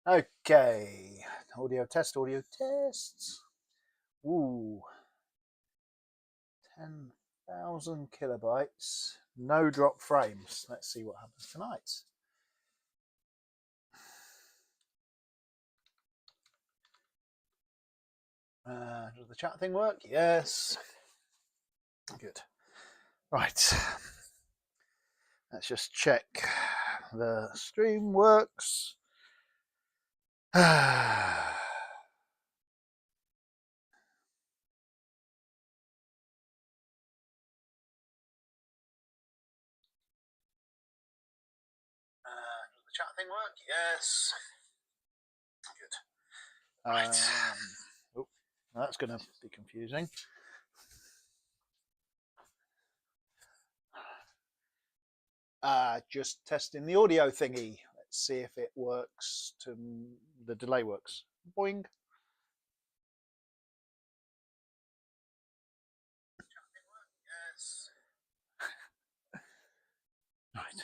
Okay, audio tests. Ooh, 10,000 kilobytes, no drop frames. Let's see what happens tonight. Does the chat thing work? Yes. Good. Right. Let's just check the stream works. Does the chat thing work? Yes. Good. Right. Oh, that's going to be confusing. Just testing the audio thingy. Let's see if it works. The delay works. Boing. Yes. Right.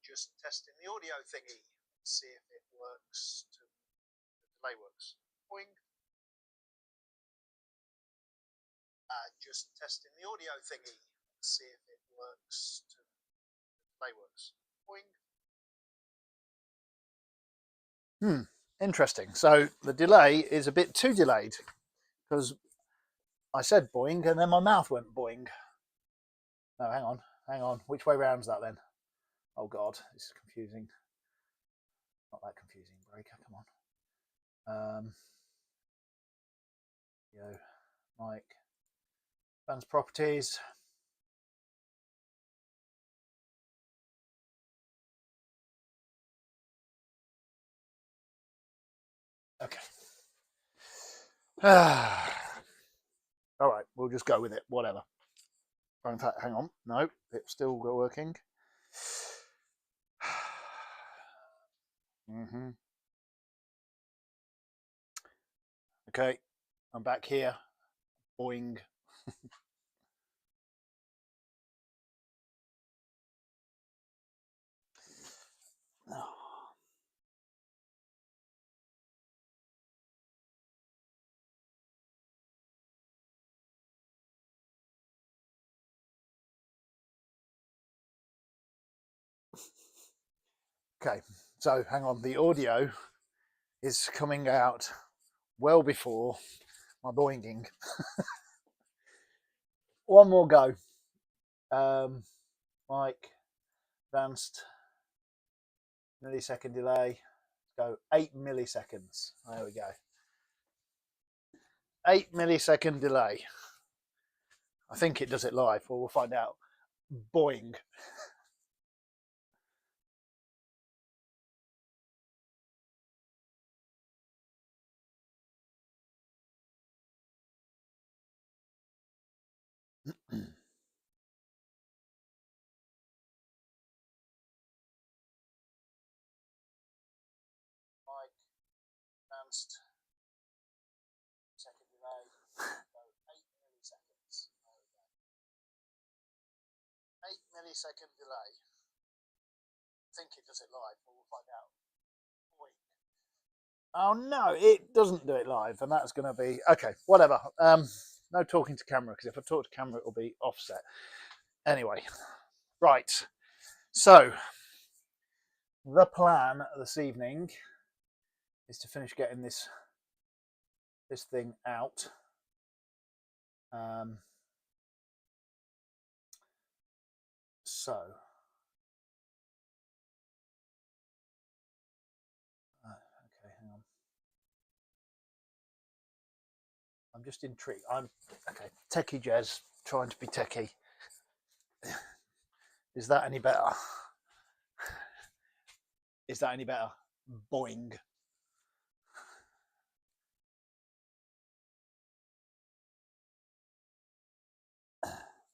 Just testing the audio thingy. Let's see if it works. The delay works. Boing. Just testing the audio thingy. Let's see if it works. The delay works. Boing. Interesting. So the delay is a bit too delayed because I said boing and then my mouth went boing. No, hang on. Which way round is that then? Oh God, this is confusing. Not that confusing, Breaker. Come on. Mic, advanced properties. Okay. All right, we'll just go with it. Whatever. In fact, hang on. No, it's still working. Okay, I'm back here. Boing. Okay, so hang on. The audio is coming out well before my boinging. One more go. Mic, advanced, millisecond delay. Go 8 milliseconds. There we go. 8 millisecond delay. I think it does it live. Well, we'll find out. Boing. Mic, advanced, second delay. Go 8 milliseconds. 8 millisecond delay. I think it does it live. Well, we'll find out. Boing. Oh no, it doesn't do it live, and that's going to be okay. Whatever. No talking to camera, because if I talk to camera, it will be offset. Anyway, right. So the plan this evening is to finish getting this thing out. So okay, hang on. I'm just intrigued. I'm okay. Techie Jez trying to be techie. Is that any better? Is that any better? Boing.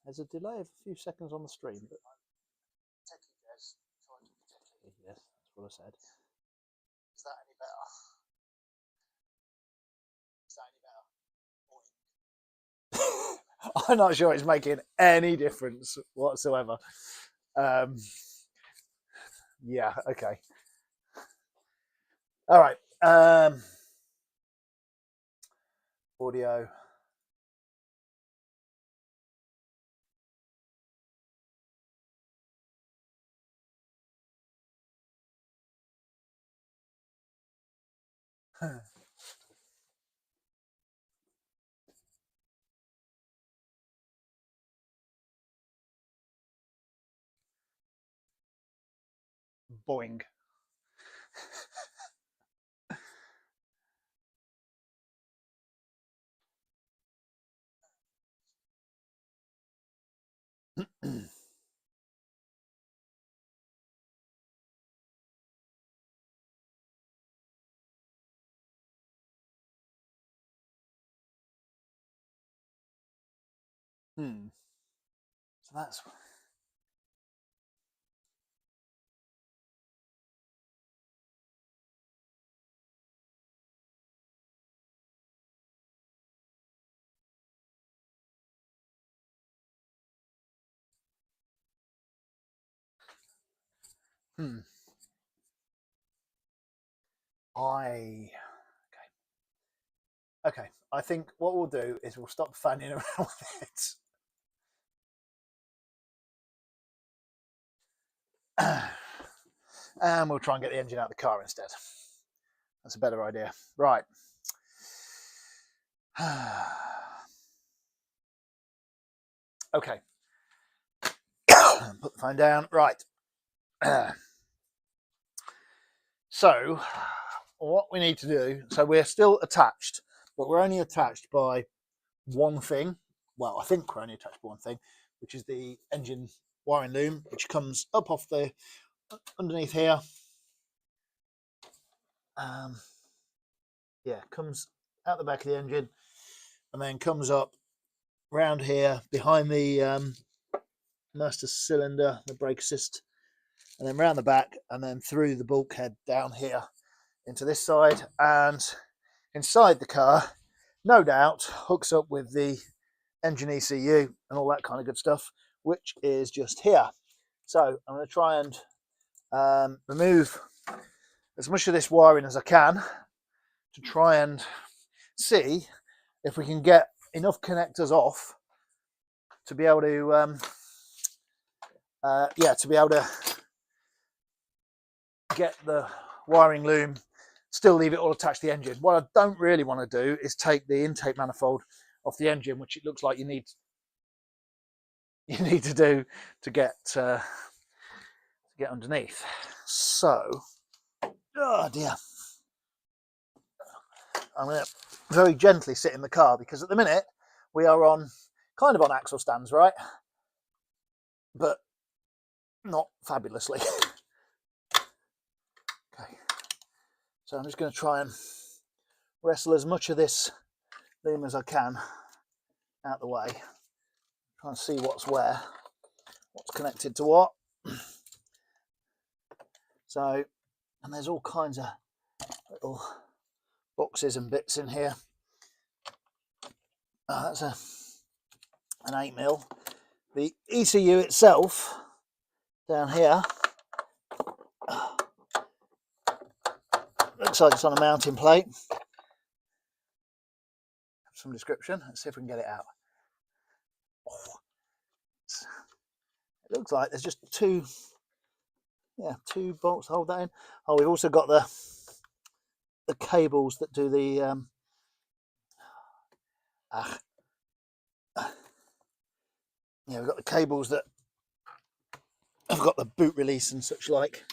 There's a delay of a few seconds on the stream, but techie Jez trying to be techie. Yes, that's what I said. Is that any better? Is that any better? Boing. I'm not sure it's making any difference whatsoever. Yeah, okay. All right. Audio. Boing. So that's I okay. I think what we'll do is we'll stop fanning around with it. And we'll try and get the engine out of the car instead. That's a better idea. Right. Okay. Put the phone down. Right. So what we need to do, so we're still attached, but we're only attached by one thing. Well, I think we're only attached by one thing, which is the engine wiring loom, which comes up off the underneath here. Yeah, comes out the back of the engine and then comes up round here behind the master cylinder, the brake assist, and then round the back and then through the bulkhead down here into this side, and inside the car, no doubt, hooks up with the engine ECU and all that kind of good stuff, which is just here. So I'm going to try and remove as much of this wiring as I can to try and see if we can get enough connectors off to be able to to be able to get the wiring loom, still leave it all attached to the engine. What I don't really want to do is take the intake manifold off the engine, which it looks like you need to do to get underneath. So, oh dear, I'm going to very gently sit in the car because at the minute we are on kind of on axle stands, right? But not fabulously. Okay, so I'm just going to try and wrestle as much of this loom as I can out the way. Try and see what's where, what's connected to what. So, and there's all kinds of little boxes and bits in here. That's an 8mm. The ECU itself down here looks like it's on a mounting plate. Some description. Let's see if we can get it out. Oh, it looks like there's just two bolts to hold that in. Oh, we've also got the cables that do the yeah, we've got the cables that have got the boot release and such like.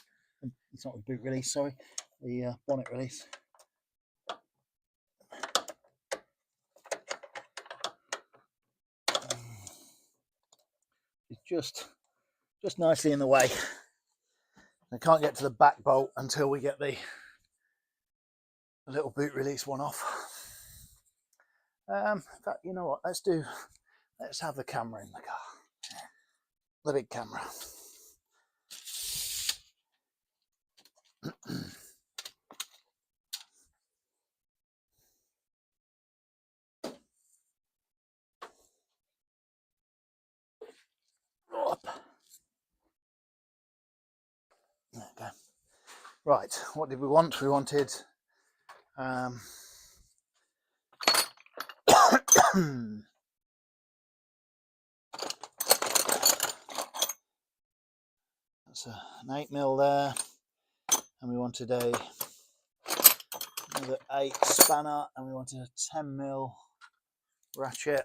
It's not the boot release, sorry, the bonnet release. It's just nicely in the way. I can't get to the back bolt until we get the little boot release one off. In fact, you know what? Let's have the camera in the car, the big camera. Right, what did we want? We wanted that's an 8mm there, and we wanted another 8 spanner, and we wanted a 10mm ratchet.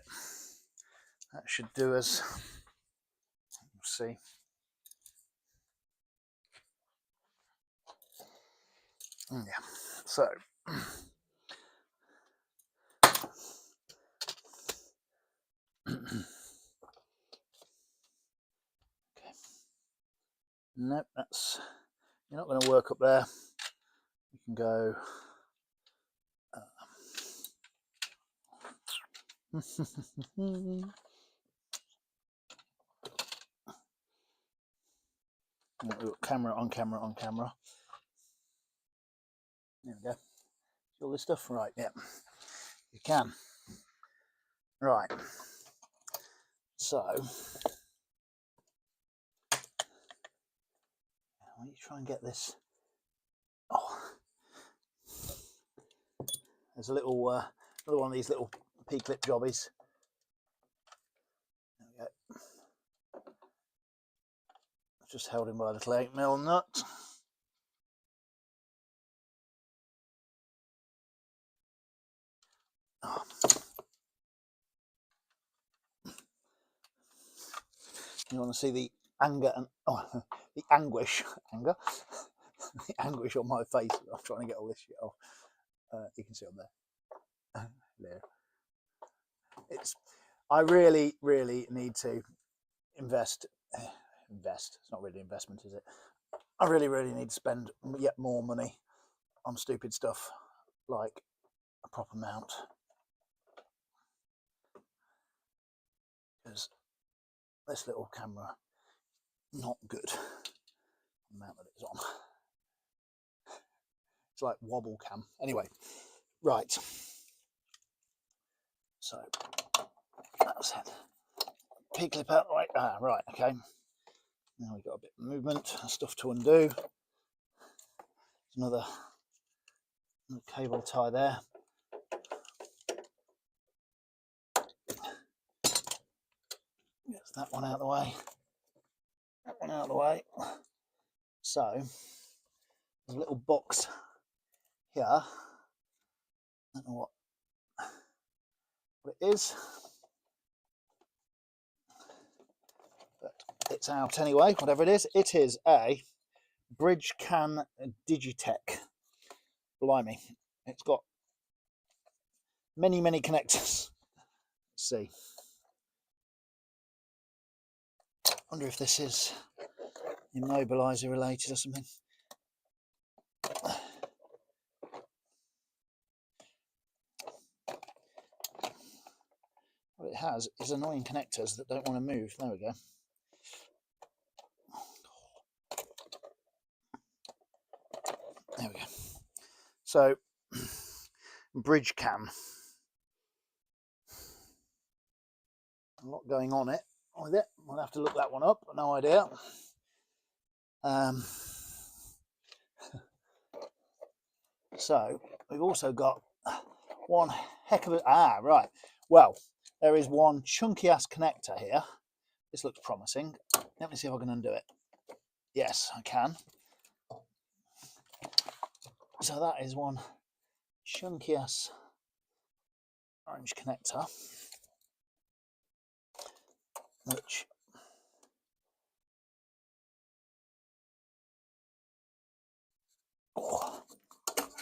That should do us. We'll see. Yeah, so okay. Nope, that's, you're not going to work up there. You can go camera on camera on camera. There we go. All this stuff, right? Yeah, you can. Right. So, let me try and get this. Oh, there's a little another one of these little P-clip jobbies. There we go. Just held in by a little 8mm nut. Oh. You want to see the anger and the anguish, the anguish on my face. I'm trying to get all this shit off. You can see on there. There. I really, really need to invest. It's not really investment, is it? I really, really need to spend yet more money on stupid stuff like a proper mount, because this little camera, not good. The mount that it's on, it's like wobble cam. Anyway, right. So that's it. P-clip out. Right. Right. Okay. Now we've got a bit of movement, stuff to undo. Another cable tie there. Gets that one out of the way. That one out of the way. So there's a little box here. I don't know what it is, but it's out anyway. Whatever it is a bridge can Digitech. Blimey, it's got many connectors. Let's see. Wonder if this is immobilizer related or something. What it has is annoying connectors that don't want to move. There we go. There we go. So, bridge cam. A lot going on it with it. We'll have to look that one up. No idea. So we've also got one heck of a right. Well, there is one chunky ass connector here. This looks promising. Let me see if I can undo it. Yes, I can. So that is one chunky ass orange connector, which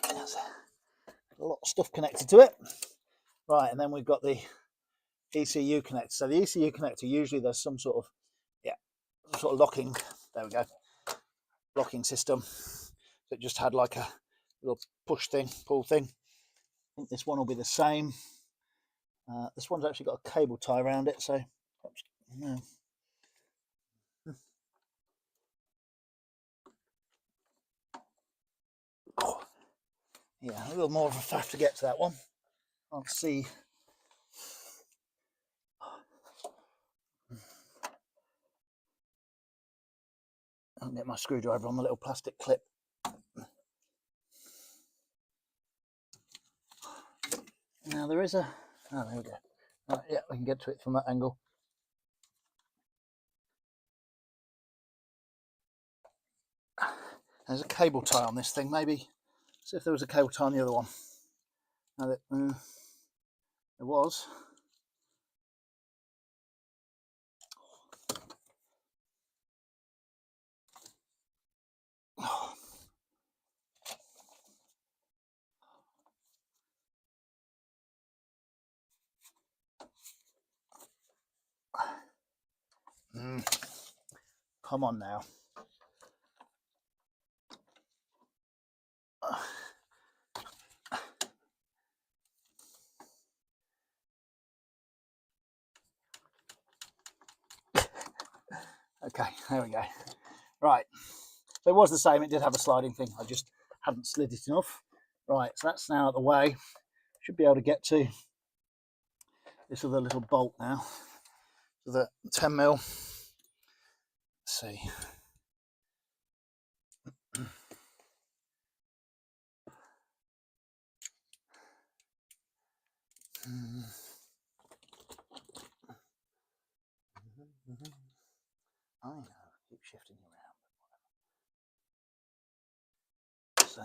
has a lot of stuff connected to it. Right, and then we've got the ECU connector. So the ECU connector, usually there's some sort of locking. There we go. Locking system that just had like a little push thing, pull thing. I think this one will be the same. This one's actually got a cable tie around it, so no. Yeah, a little more of a faff to get to that one. I'll see. I'll get my screwdriver on the little plastic clip. Now there is a, oh, there we go. Yeah, we can get to it from that angle. There's a cable tie on this thing, maybe. See if there was a cable tie on the other one. Now that, there was. Come on now. Okay, there we go. Right, so it was the same. It did have a sliding thing. I just hadn't slid it enough. Right, so that's now out of the way. Should be able to get to this other little bolt now. So the 10mm. Let's see. I know, keep shifting around. So.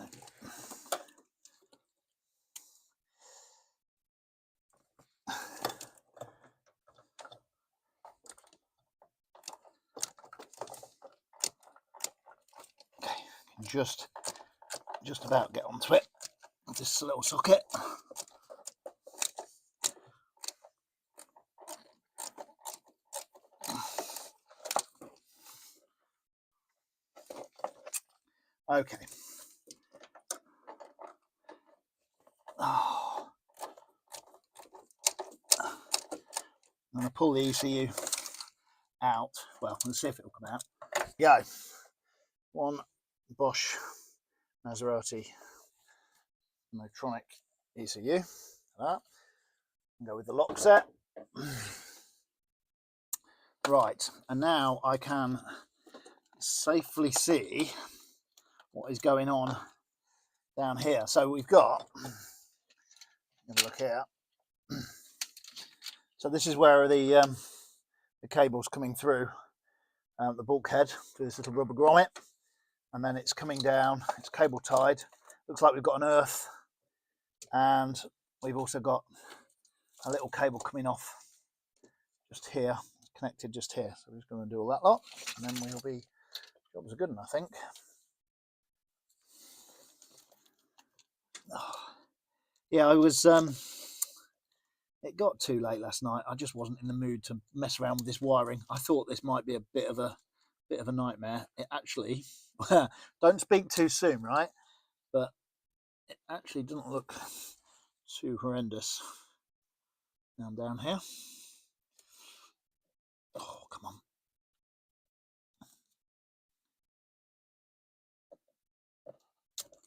Okay, just about get onto it. This little socket. Okay. Oh. I'm going to pull the ECU out. Well, let's see if it'll come out. Yeah. One Bosch Maserati Motronic ECU. That. Go with the lock set. Right, and now I can safely see what is going on down here. So we've got, have a look here. So this is where the cable's coming through the bulkhead through this little rubber grommet, and then it's coming down. It's cable tied. Looks like we've got an earth, and we've also got a little cable coming off just here, connected just here. So we're just going to do all that lot, and then we'll be, jobs are good enough, I think. Oh. Yeah, I was it got too late last night. I just wasn't in the mood to mess around with this wiring. I thought this might be a bit of a nightmare. It actually, don't speak too soon, right? But it actually doesn't look too horrendous. Now I'm down here. Oh, come on.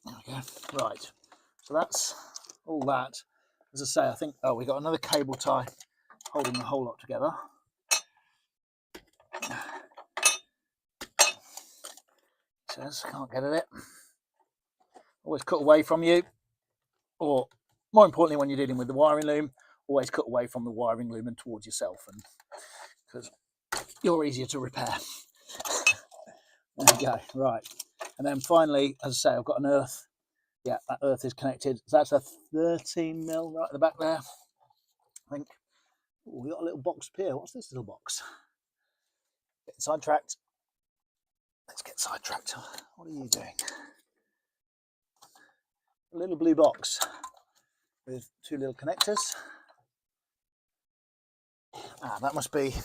There we go. Right. So that's all that. As I say, I think, oh, we got another cable tie holding the whole lot together. It says, can't get at it. Always cut away from you, or more importantly, when you're dealing with the wiring loom, always cut away from the wiring loom and towards yourself, and because you're easier to repair. There you go. Right, and then finally, as I say, I've got an earth. Yeah, that earth is connected. So that's a 13mm right at the back there, I think. Ooh, we got a little box up here. What's this little box? Get sidetracked. Let's get sidetracked. What are you doing? A little blue box with two little connectors. That must be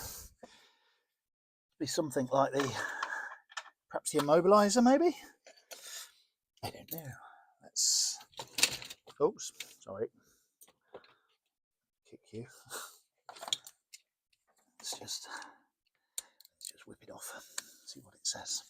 something like perhaps the immobilizer, maybe? I don't know. Let's, oops, sorry. Kick you. Let's just whip it off, see what it says.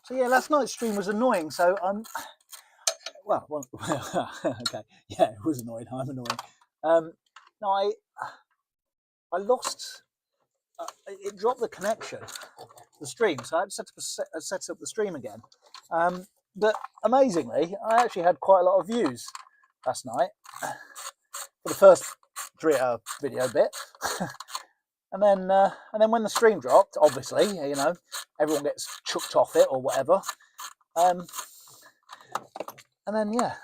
So yeah, last night's stream was annoying. So well, okay, yeah, it was annoying. I'm annoying. Now I lost. It dropped the connection, the stream, so I had to set up the stream again. But amazingly, I actually had quite a lot of views last night for the first 3-hour video bit. And then when the stream dropped, obviously, you know, everyone gets chucked off it or whatever. And then, yeah.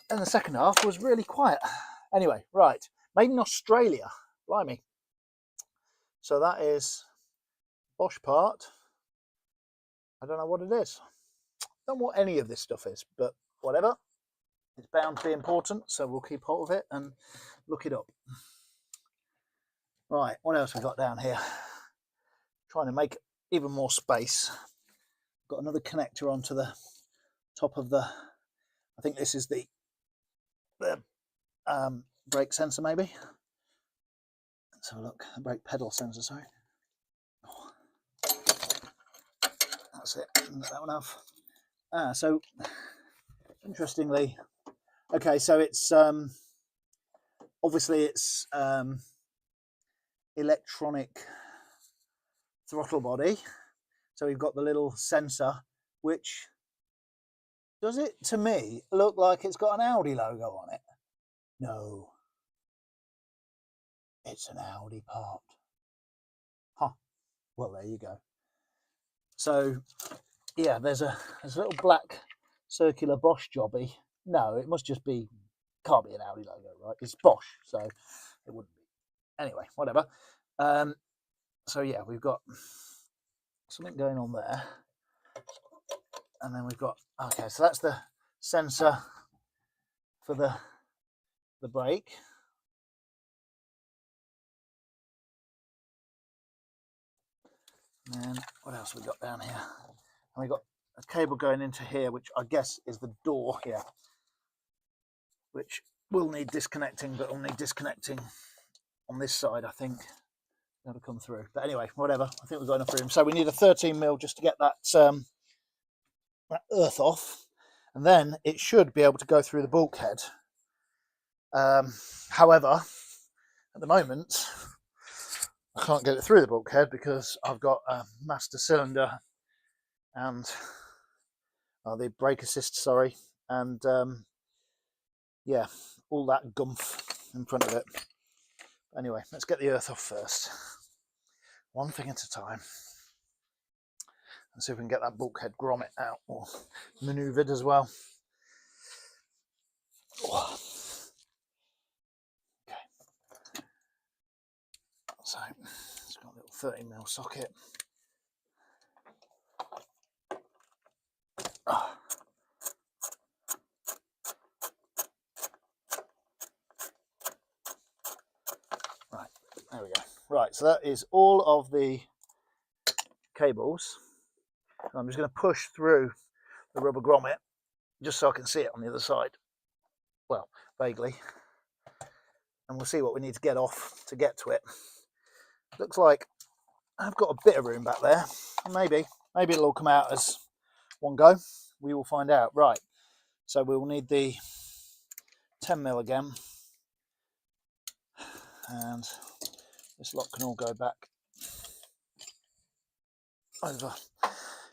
And the second half was really quiet. Anyway, right. Made in Australia. Blimey. So that is Bosch part. I don't know what it is. Don't know what any of this stuff is, but whatever. It's bound to be important, so we'll keep hold of it and look it up. Right, what else we got down here? Trying to make even more space. Got another connector onto the top of the, I think this is the brake sensor maybe. Let's have a look, the brake pedal sensor, sorry. That's it, that one off. So interestingly, okay, so it's obviously it's electronic throttle body. So we've got the little sensor, which, does it to me look like it's got an Audi logo on it? No, it's an Audi part. Huh. Well, there you go. So yeah, there's a little black circular Bosch jobby. No, it must just be, can't be an Audi logo, right? It's Bosch, so it wouldn't be. Anyway, whatever. So yeah, we've got something going on there, and then we've got, okay, so that's the sensor for the brake. And then what else have we got down here? And we've got a cable going into here, which I guess is the door here, which will need disconnecting, but will need disconnecting on this side, I think. That'll come through. But anyway, whatever. I think we've got enough room. So we need a 13mm just to get that that earth off, and then it should be able to go through the bulkhead. However, at the moment, I can't get it through the bulkhead because I've got a master cylinder and the brake assist, sorry, and yeah, all that gumph in front of it. Anyway, let's get the earth off first. One thing at a time. And see if we can get that bulkhead grommet out, or manoeuvred as well. Oh. Okay. So it's got a little 13mm socket. Oh. Right, there we go. Right, so that is all of the cables. I'm just going to push through the rubber grommet just so I can see it on the other side. Well, vaguely. And we'll see what we need to get off to get to it. Looks like I've got a bit of room back there. Maybe it'll all come out as one go. We will find out. Right, so we will need the 10mm again. And this lot can all go back over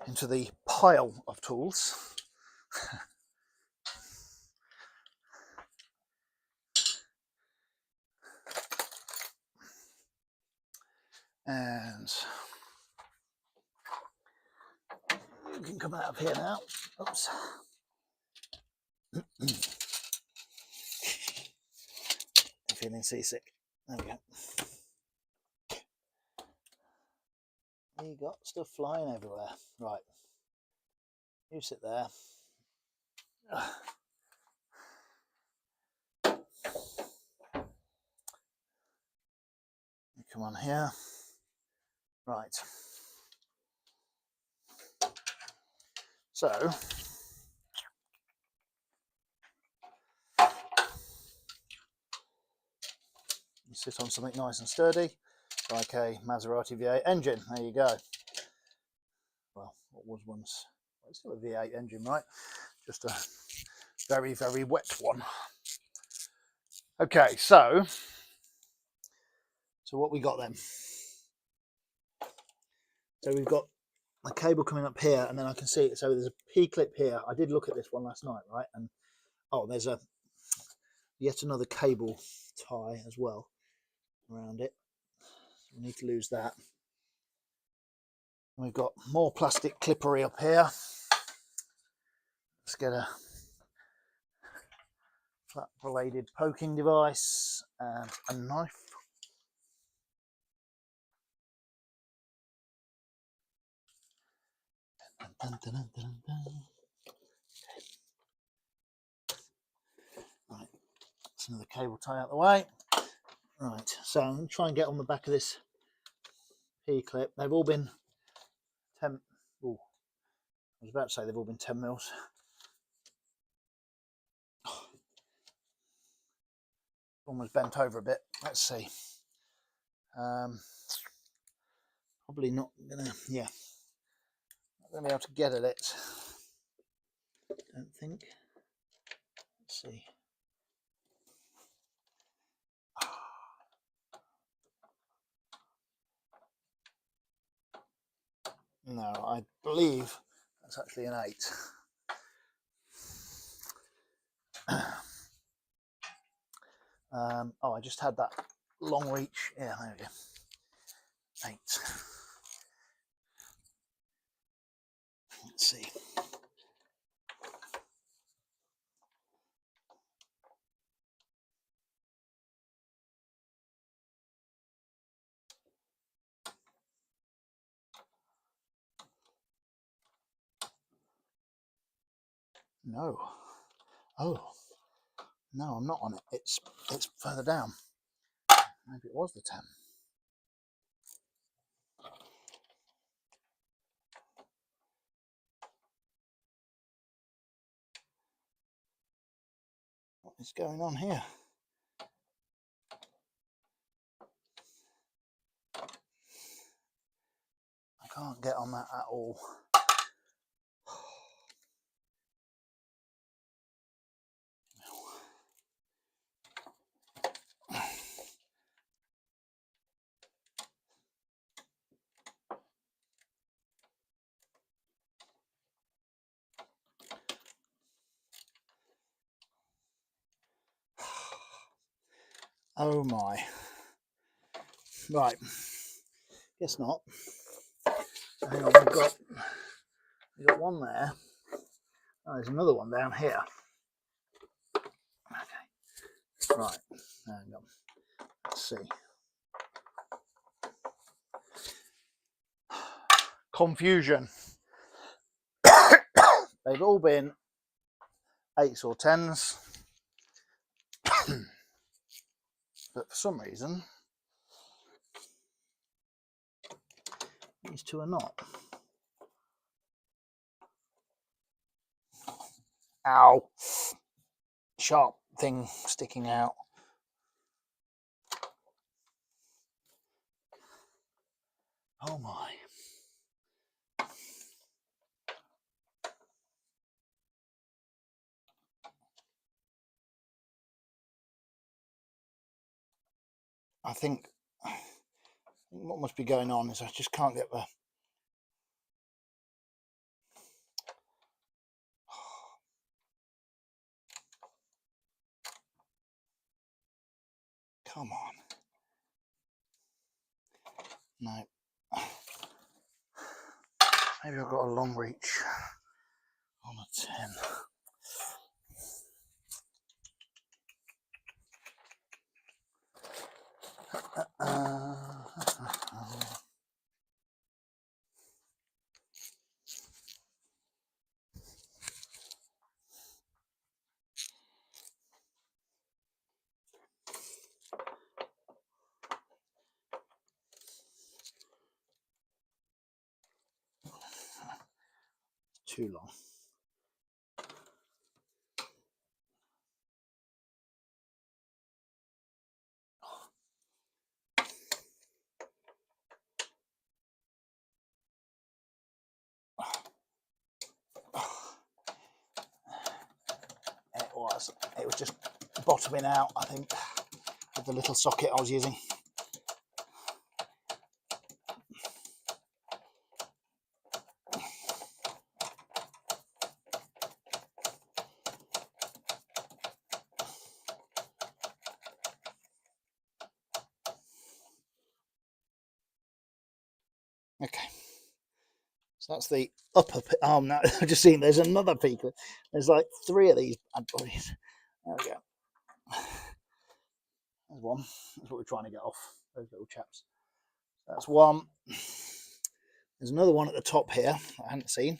into the pile of tools. And you can come out of here now. Oops. Feeling seasick. There we go. You got stuff flying everywhere. Right. You sit there. You come on here. Right. So you sit on something nice and sturdy, like a Maserati V8 engine. There you go. Well, what was once, well, it's still a V8 engine, right? Just a very, very wet one. Okay, so what we got then? So we've got a cable coming up here, and then I can see it. So there's a P clip here. I did look at this one last night, right? And oh, there's yet another cable tie as well around it. So we need to lose that. And we've got more plastic clippery up here. Let's get a flat bladed poking device and a knife. Dun, dun, dun, dun, dun. Right, that's another cable tie out the way. Right, so I'm going to try and get on the back of this P clip. They've all been 10. Ooh, I was about to say they've all been 10 mils. Almost bent over a bit. Let's see. Probably not gonna. Yeah, not gonna be able to get at it. Don't think. Let's see. No, I believe that's actually an 8. Oh, I just had that long reach. Yeah, there we go. 8. Let's see. No. Oh, no, I'm not on it. It's further down. Maybe it was the 10. What is going on here? I can't get on that at all. Oh my. Right. Guess not. So hang on, we've got one there. Oh, there's another one down here. Okay. Right. Hang on. Let's see. Confusion. They've all been 8s or 10s. But for some reason, these two are not. Ow. Sharp thing sticking out. Oh my. I think what must be going on is I just can't get the... Come on. No. Maybe I've got a long reach on a 10. Too long. It was just bottoming out, I think, with the little socket I was using. Okay, so that's the upper. Oh no, I've just seen there's another peak. There's like 3 of these bad boys. There we go. There's one. That's what we're trying to get off, those little chaps. That's one. There's another one at the top here I hadn't seen.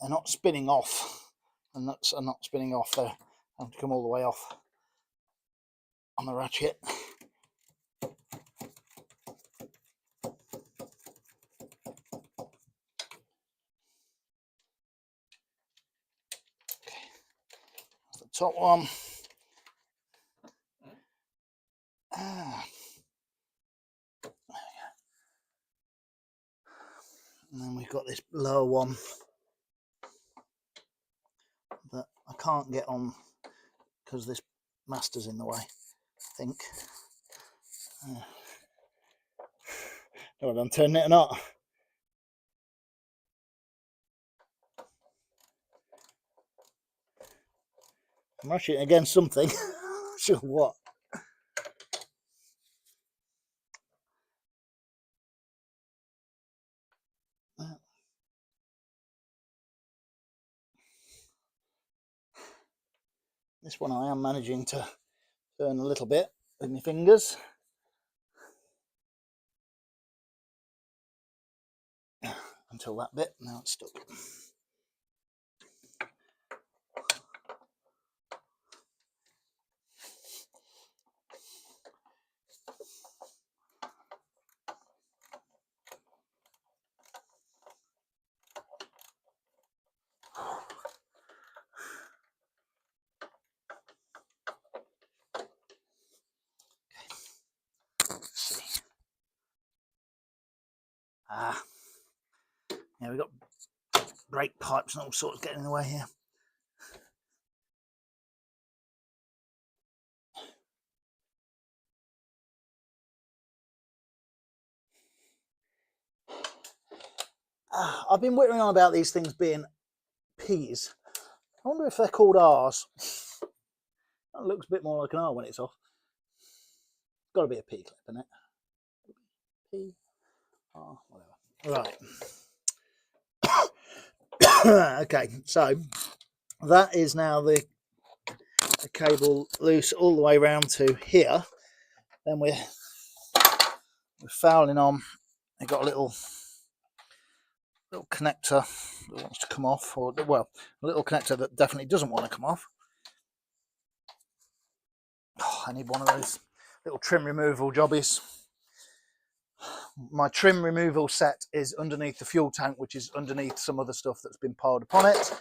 They're not spinning off, and nuts are not spinning off. They have to come all the way off on the ratchet. Okay, that's the top one. And then we've got this lower one that I can't get on because this master's in the way, I think. Don't know whether I'm turning it or not. I'm rushing it against something. Not sure what. This one I am managing to turn a little bit with my fingers. Until that bit, now it's stuck. Yeah, we've got brake pipes and all sorts getting in the way here. I've been whittling on about these things being P's. I wonder if they're called R's. That looks a bit more like an R when it's off. It's got to be a P clip, isn't it? P, R, whatever. Right. Okay, so that is now the cable loose all the way around to here. Then we're fouling on. They've got a little connector that wants to come off, or well, a little connector that definitely doesn't want to come off. Oh, I need one of those little trim removal jobbies. My trim removal set is underneath the fuel tank, which is underneath some other stuff that's been piled upon it.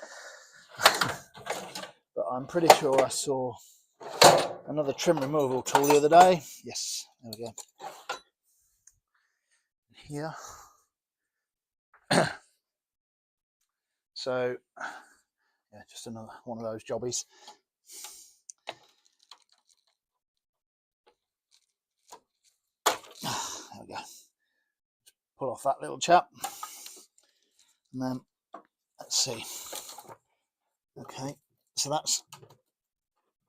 But I'm pretty sure I saw another trim removal tool the other day. Yes, there we go. Here. So, yeah, just another one of those jobbies. There we go. Pull off that little chap. And then, let's see. Okay, so that's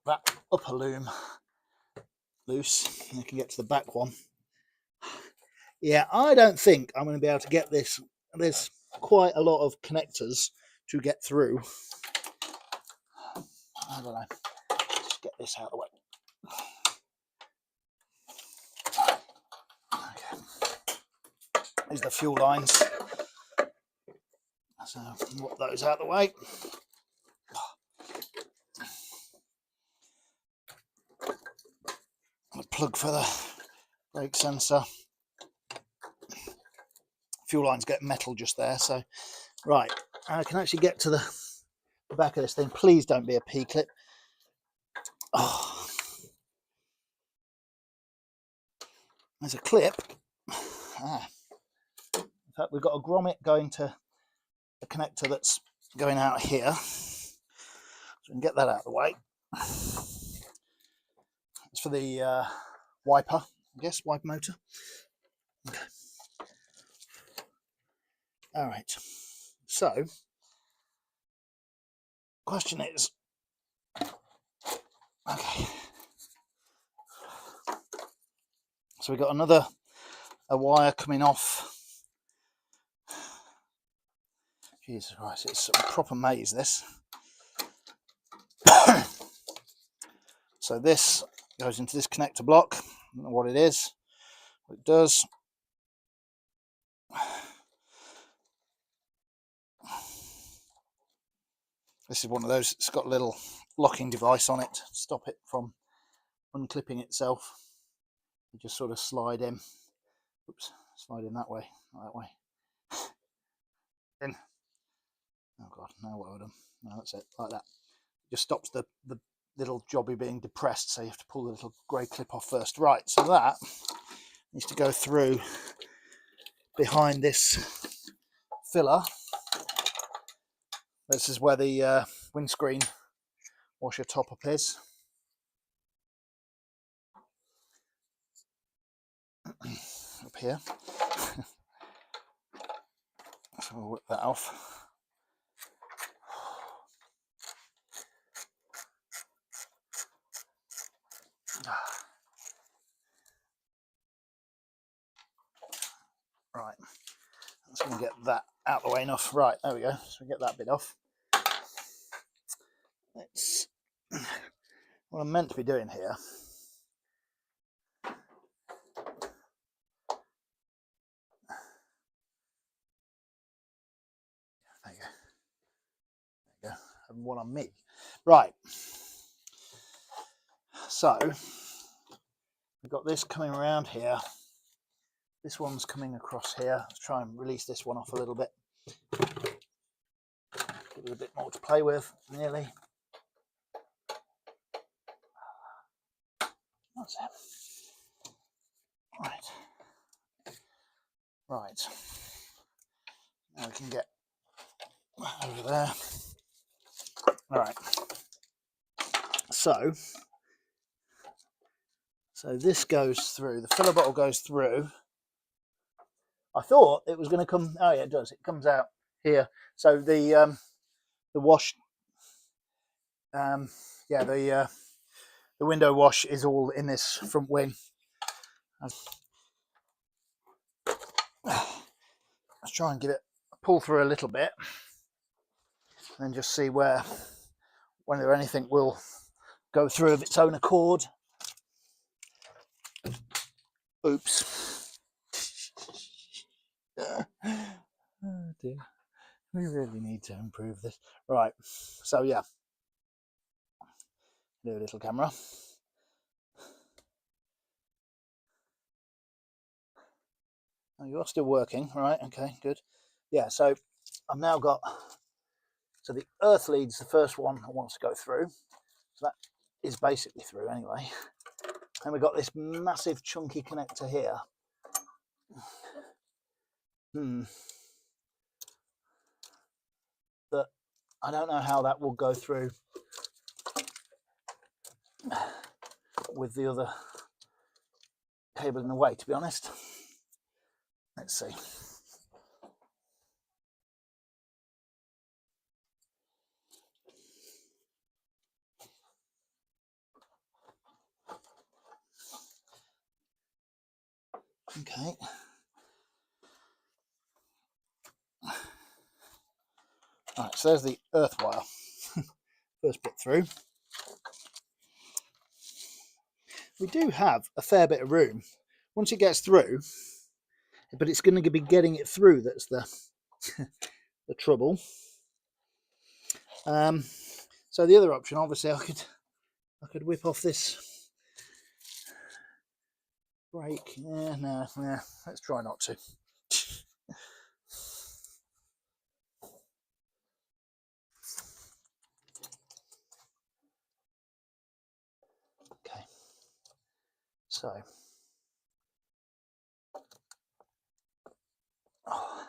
that upper loom loose. And I can get to the back one. Yeah, I don't think I'm going to be able to get this. There's quite a lot of connectors to get through. I don't know. Let's get this out of the way. Okay. These are the fuel lines. So what those out of the way. plug for the brake sensor. Fuel lines get metal just there. So, right, I can actually get to the back of this thing. Please don't be a P-clip. Oh, there's a clip. In fact, we've got a grommet going to the connector that's going out here. So we can get that out of the way. It's for the wiper, I guess, wiper motor. Okay. All right. So, question is, okay. So we've got a wire coming off. Jesus Christ, it's a proper maze, this. So this goes into this connector block. I don't know what it is, what it does. This is one of those, it's got a little locking device on it to stop it from unclipping itself. You just sort of slide in. Oops, slide in that way, not that way. In. Oh God, now what have I done? No, that's it, like that. It just stops the little jobby being depressed, so you have to pull the little grey clip off first. Right, so that needs to go through behind this filler. This is where the windscreen washer top-up is. Up here. So we'll whip that off. Right, I'm just going to get that out of the way enough. Right, there we go. So we get that bit off. It's what I'm meant to be doing here. There you go. There you go. And one on me. Right. So we've got this coming around here. This one's coming across here. Let's try and release this one off a little bit. Give it a bit more to play with, nearly. That's it. Right. Right. Now we can get over there. All right. So this goes through. The filler bottle goes through. I thought it was going to come. Oh yeah, it does. It comes out here. So the wash. Yeah, the window wash is all in this front wing. Let's try and give it a pull through a little bit, and then just see whether anything will go through of its own accord. Oops. Oh dear. We really need to improve this. Right. So yeah. Do a little camera. Oh, you are still working, right? Okay, good. Yeah, so I've now got, so the earth lead's the first one that wants to go through. So that is basically through anyway. And we've got this massive chunky connector here. That I don't know how that will go through with the other cable in the way, to be honest. Let's see. Okay. All right, so there's the earth wire. First bit through. We do have a fair bit of room once it gets through, but it's going to be getting it through that's the the trouble. So the other option, obviously, I could whip off this Brake, yeah, no, yeah, let's try not to. Okay, so, oh.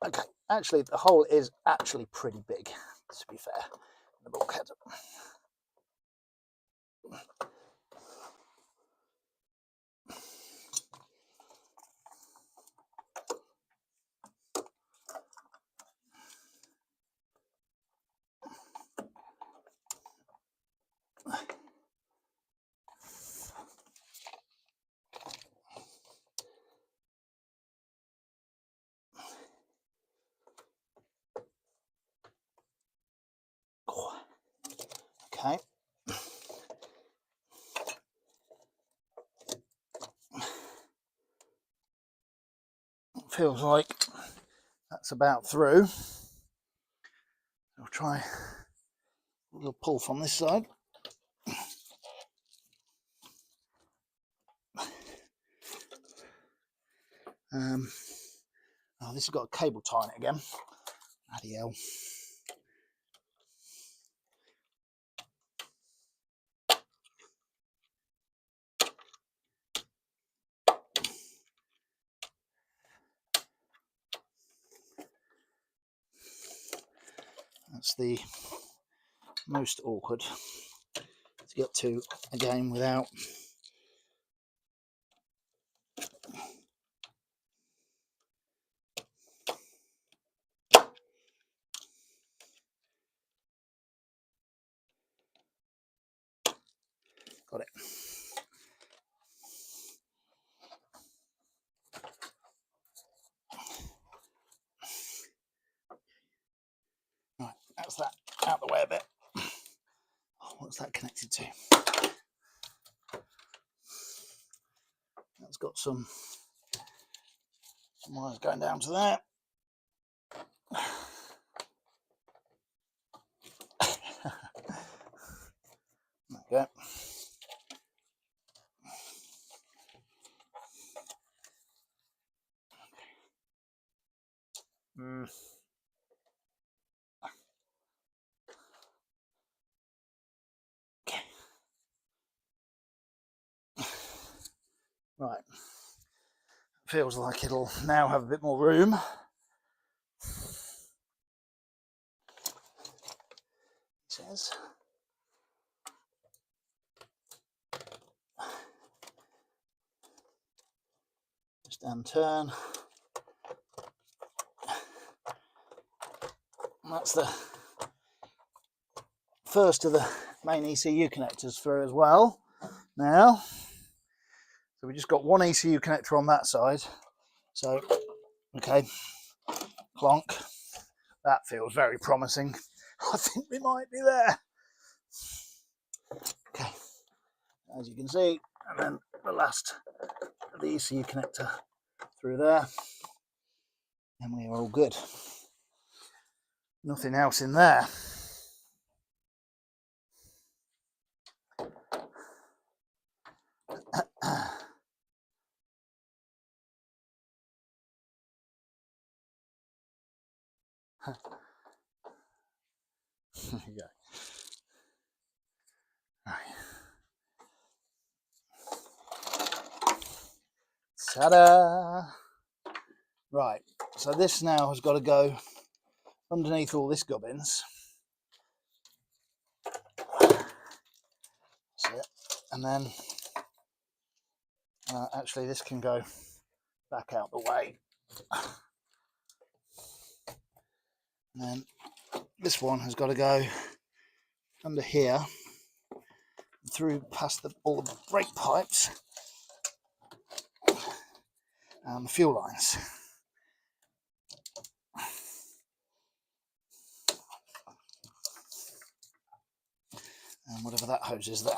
Okay, actually the hole is actually pretty big, to be fair, the bulkhead. Okay. Feels like that's about through. I'll try a little pull from this side. Oh, this has got a cable tie in it again. Bloody hell. That's the most awkward to get to again without got it. Right, that's that out the way a bit. Oh, what's that connected to? That's got some wires going down to there. There we go. Right, feels like it'll now have a bit more room. It says. Just unturn. That's the first of the main ECU connectors through as well. Now, so we just got one ECU connector on that side. So, okay, clonk. That feels very promising. I think we might be there. Okay, as you can see, and then the last of the ECU connector through there, and we are all good. Nothing else in there. There you go. Right. Ta-da! Right, so this now has got to go underneath all this gubbins. That's it. And then, actually this can go back out the way. And then this one has got to go under here, through past all the brake pipes and the fuel lines. And whatever that hose is there.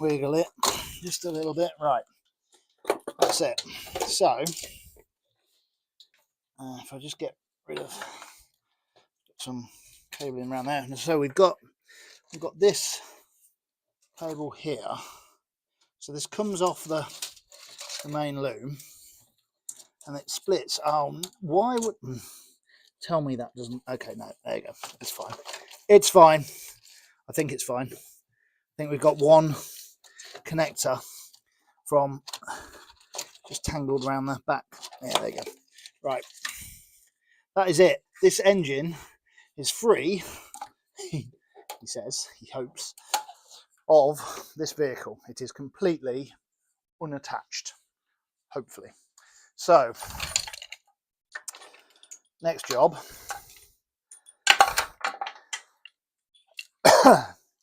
wiggle it just a little bit. Right, that's it. So if I just get rid of some cabling around there, and so we've got this cable here. So this comes off the main loom, and it splits. Oh, why would tell me that doesn't? Okay, no, there you go. It's fine. It's fine. I think it's fine. I think we've got one connector from just tangled around the back. Yeah, there you go. Right, that is it. This engine is free, he says, he hopes, of this vehicle. It is completely unattached, hopefully. So, next job.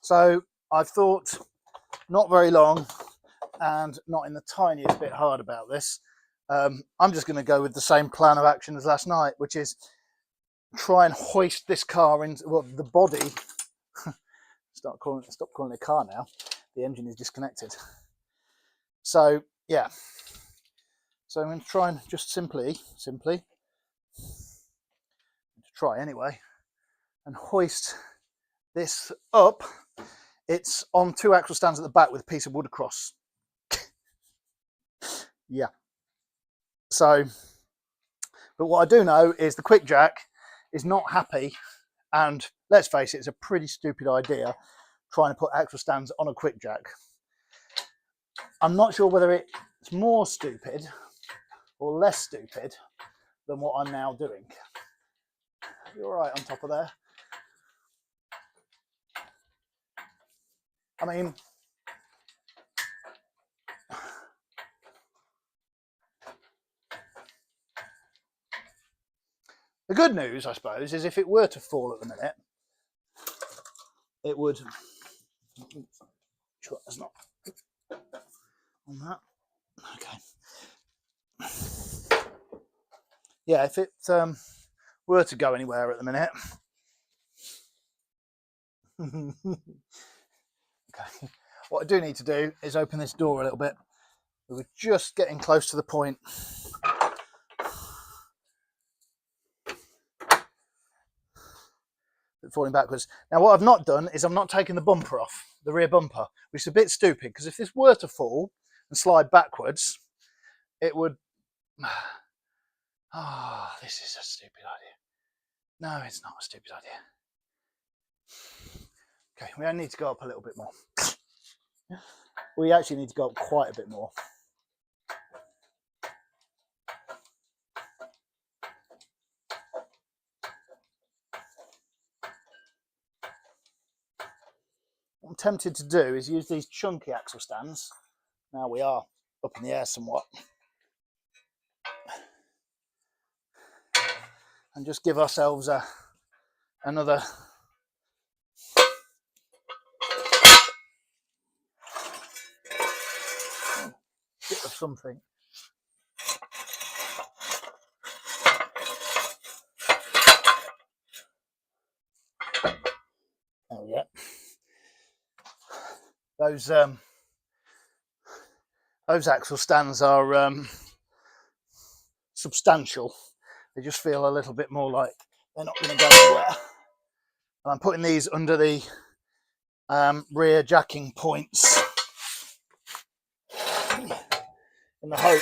So, I've thought not very long and not in the tiniest bit hard about this. I'm just going to go with the same plan of action as last night, which is try and hoist this car into, well, the body. Stop calling it a car now. The engine is disconnected. So yeah. So I'm going to try and just simply try anyway, and hoist this up. It's on 2 axle stands at the back with a piece of wood across. Yeah. So, but what I do know is the quick jack is not happy, and let's face it, it's a pretty stupid idea trying to put axle stands on a quick jack. I'm not sure whether it's more stupid or less stupid than what I'm now doing. You're all right on top of there. I mean, the good news, I suppose, is if it were to fall at the minute, it would. Sure, that's not on that. Okay. Yeah, if it were to go anywhere at the minute. Okay. What I do need to do is open this door a little bit. We were just getting close to the point. Falling backwards. Now what I've not done is I've not taken the bumper off, the rear bumper, which is a bit stupid, because if this were to fall and slide backwards, it would... Ah, this is a stupid idea. No, it's not a stupid idea. Okay, we only need to go up a little bit more. We actually need to go up quite a bit more. What I'm tempted to do is use these chunky axle stands. Now we are up in the air somewhat. And just give ourselves another bit of something. Oh yeah. Those axle stands are substantial. They just feel a little bit more like they're not going to go anywhere. And I'm putting these under the rear jacking points in the hope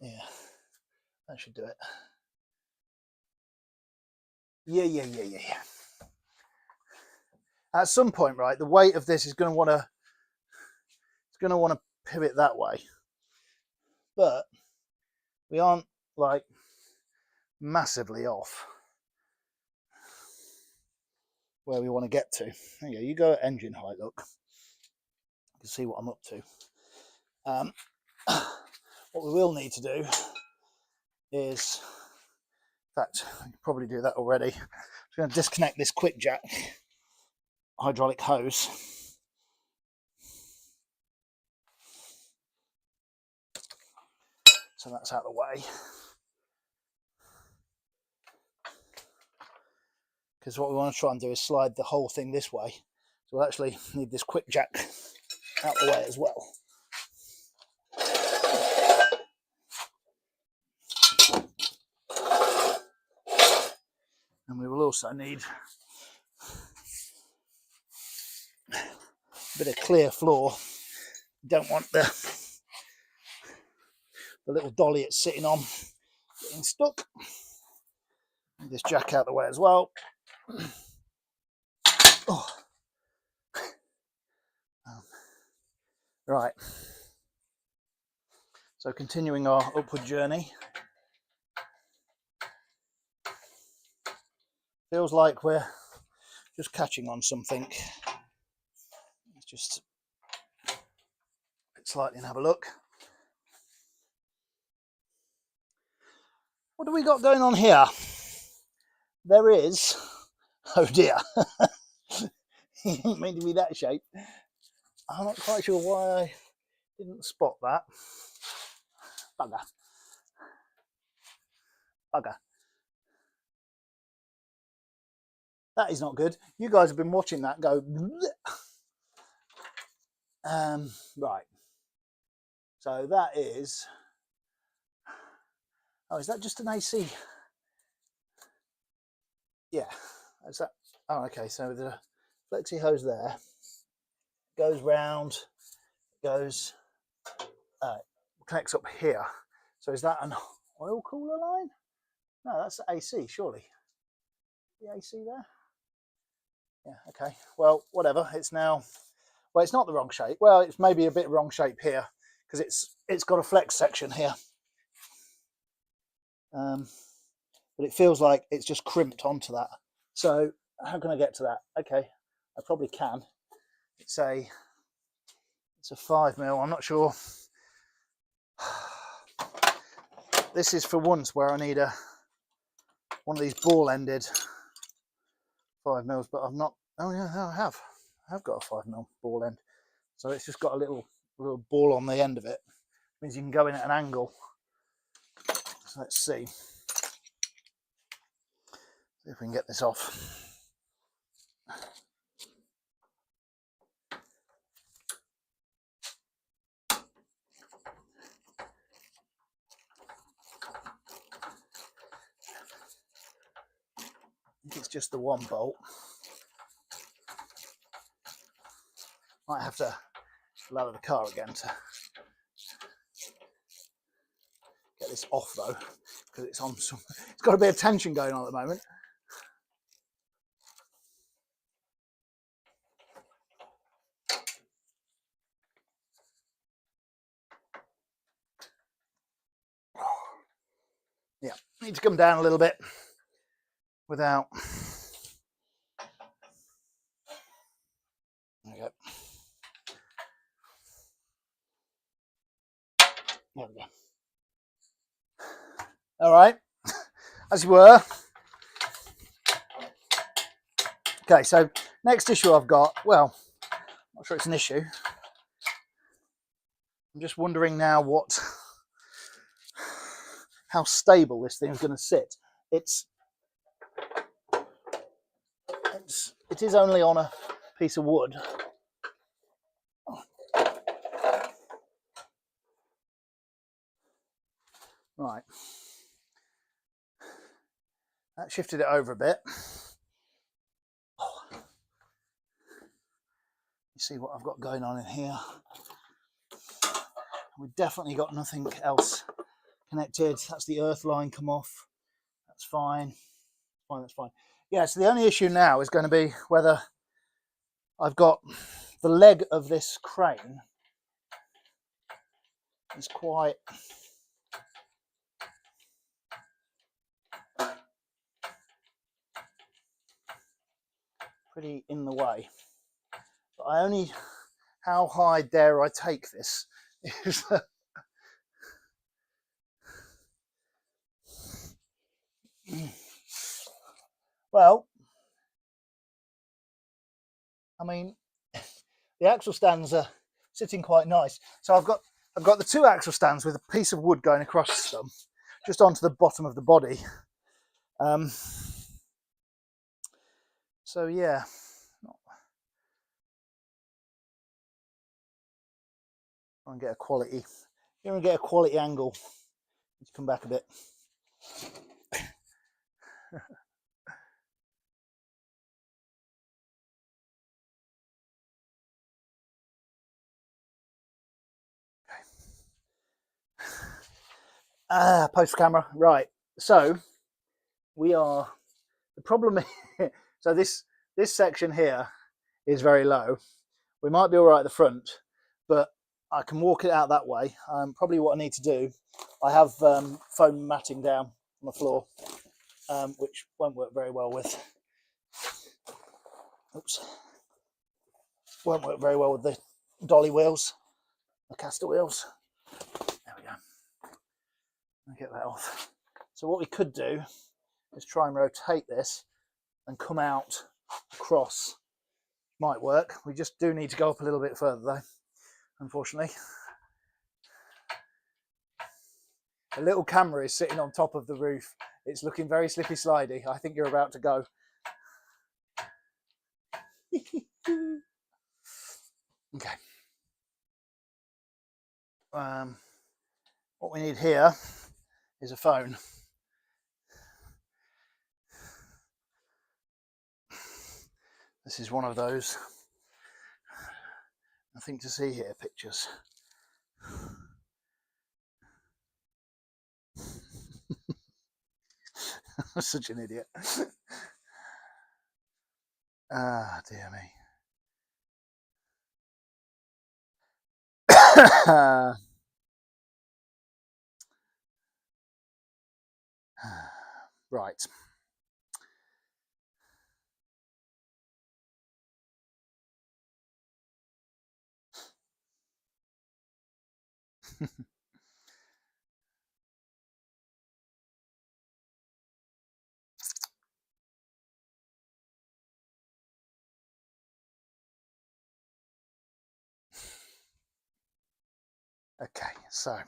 yeah, that should do it. Yeah. At some point, right, the weight of this is going to want to pivot that way, but we aren't like massively off where we want to get to. There you go. You go at engine height. Look, you can see what I'm up to. What we will need to do is, in fact, I can probably do that already. I'm going to disconnect this quick jack hydraulic hose. So that's out of the way. Because what we want to try and do is slide the whole thing this way. So we'll actually need this quick jack out the way as well. And we will also need a bit of clear floor. You don't want the little dolly it's sitting on getting stuck. Need this jack out the way as well. Oh. Right. So continuing our upward journey. Feels like we're just catching on something. Let's just slightly and have a look. What do we got going on here? There is, oh dear, he didn't mean to be that shape. I'm not quite sure why I didn't spot that. Bugger. Bugger. That is not good. You guys have been watching that go. Right. So that is. Oh, is that just an AC? Yeah. Is that? Oh, okay. So the flexi hose there goes round, goes, connects up here. So is that an oil cooler line? No, that's AC, surely. The AC there? Yeah, okay. Well, whatever. It's now, well, it's not the wrong shape. Well, it's maybe a bit wrong shape here because it's got a flex section here. But it feels like it's just crimped onto that. So how can I get to that? Okay, I probably can. It's a 5mm. I'm not sure. This is for once where I need one of these ball-ended 5mm, but I've not. Oh yeah, I have got a 5mm ball end. So it's just got a little ball on the end of it. It means you can go in at an angle. So let's see if we can get this off. I think it's just the one bolt. Might have to lower the car again to get this off though, because it's on some. It's got a bit of tension going on at the moment. Yeah, need to come down a little bit without. There we go. There we go. All right, as you were. Okay, so next issue I've got, well, I'm not sure it's an issue. I'm just wondering now how stable this thing's going to sit. It is only on a piece of wood. Right. That shifted it over a bit. You see what I've got going on in here. We've definitely got nothing else connected. That's the earth line come off. That's fine. That's fine. Yeah, so the only issue now is going to be whether I've got the leg of this crane is quite pretty in the way. But I only, how high dare I take this? Is well, I mean, the axle stands are sitting quite nice. So I've got I've got the 2 axle stands with a piece of wood going across them, just onto the bottom of the body. So yeah, try and get a quality. You want to get a quality angle. Let's come back a bit. Post camera, right? So we are. The problem is, so this section here is very low. We might be all right at the front, but I can walk it out that way. Probably what I need to do. I have foam matting down on the floor, which won't work very well with. Oops. Won't work very well with the dolly wheels, the caster wheels. There we go. I'll get that off. So what we could do is try and rotate this and come out across. Might work. We just do need to go up a little bit further though, unfortunately. A little camera is sitting on top of the roof. It's looking very slippy slidey. I think you're about to go. Okay. What we need here is a phone. This is one of those. Nothing to see here, pictures. I'm such an idiot. Ah, dear me. Right. Okay, so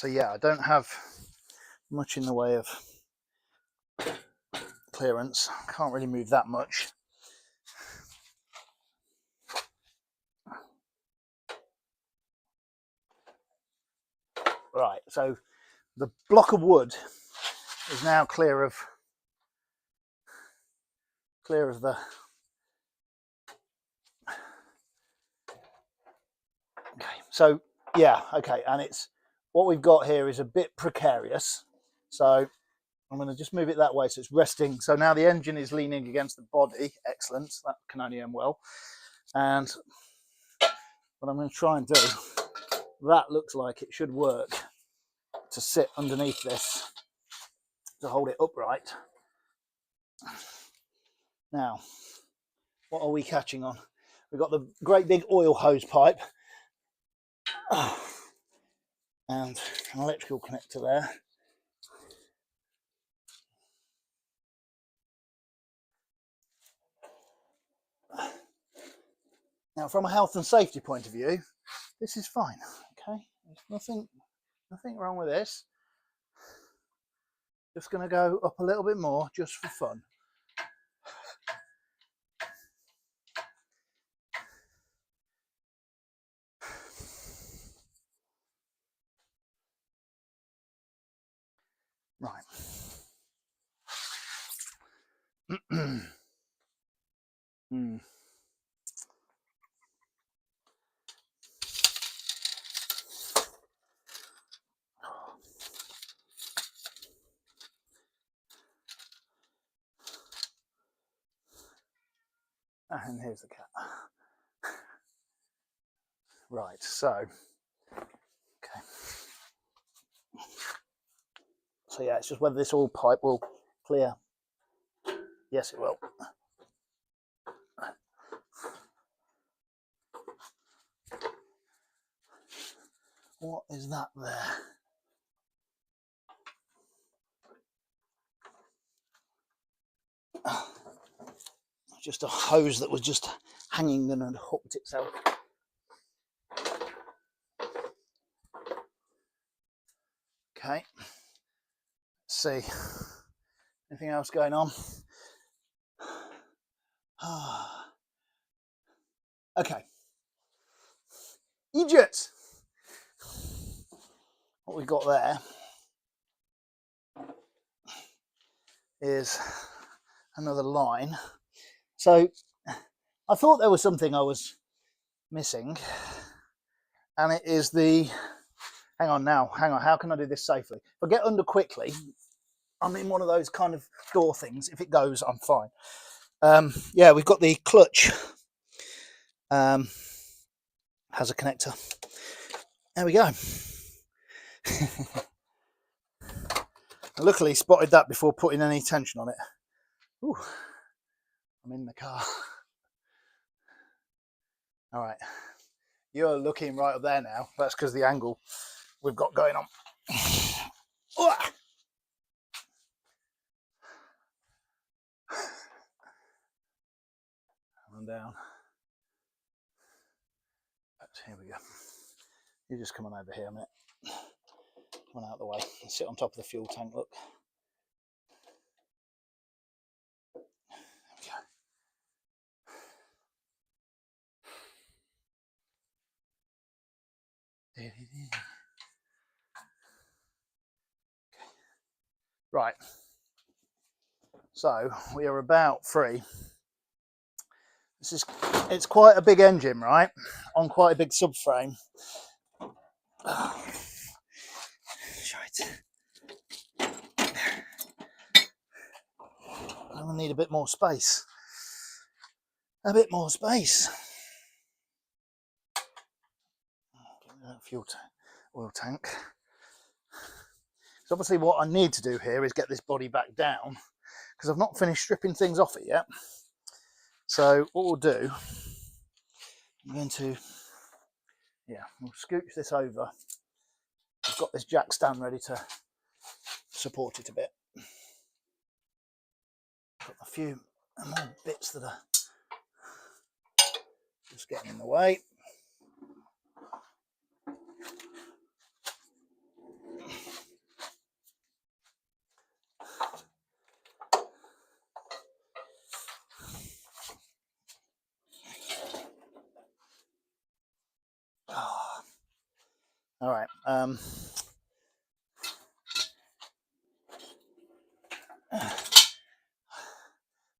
yeah, I don't have much in the way of clearance. Can't really move that much. Right, so the block of wood is now clear of the. Okay, so yeah, okay, and it's what we've got here is a bit precarious. So I'm going to just move it that way so it's resting. So now the engine is leaning against the body. Excellent. That can only end well. And what I'm going to try and do, that looks like it should work to sit underneath this to hold it upright. Now, what are we catching on? We've got the great big oil hose pipe and an electrical connector there. Now, from a health and safety point of view, this is fine. Okay, there's nothing wrong with this. Just going to go up a little bit more just for fun. Right. And here's the cat. Right, so, okay. So yeah, it's just whether this oil pipe will clear. Yes, it will. What is that there? Just a hose that was just hanging and had hooked itself. Okay. Let's see. Anything else going on? Okay. Idiots! What we got there is another line. So I thought there was something I was missing, and it is the, hang on, how can I do this safely? If I get under quickly, I'm in one of those kind of door things. If it goes, I'm fine. Yeah, we've got the clutch, has a connector. There we go. I luckily spotted that before putting any tension on it. Ooh, I'm in the car. All right, you're looking right up there now. That's because the angle we've got going on. I'm down. Here we go. You just come on over here a minute. Come on out of the way and sit on top of the fuel tank. Look. There we go. Right. So we are about free. It's quite a big engine, right? On quite a big subframe. Shite. I need a bit more space. A bit more space. Fuel tank, oil tank. So obviously what I need to do here is get this body back down, because I've not finished stripping things off it yet. So what we'll do, I'm going to, we'll scooch this over. I've got this jack stand ready to support it a bit. Got a few more bits that are just getting in the way. All right.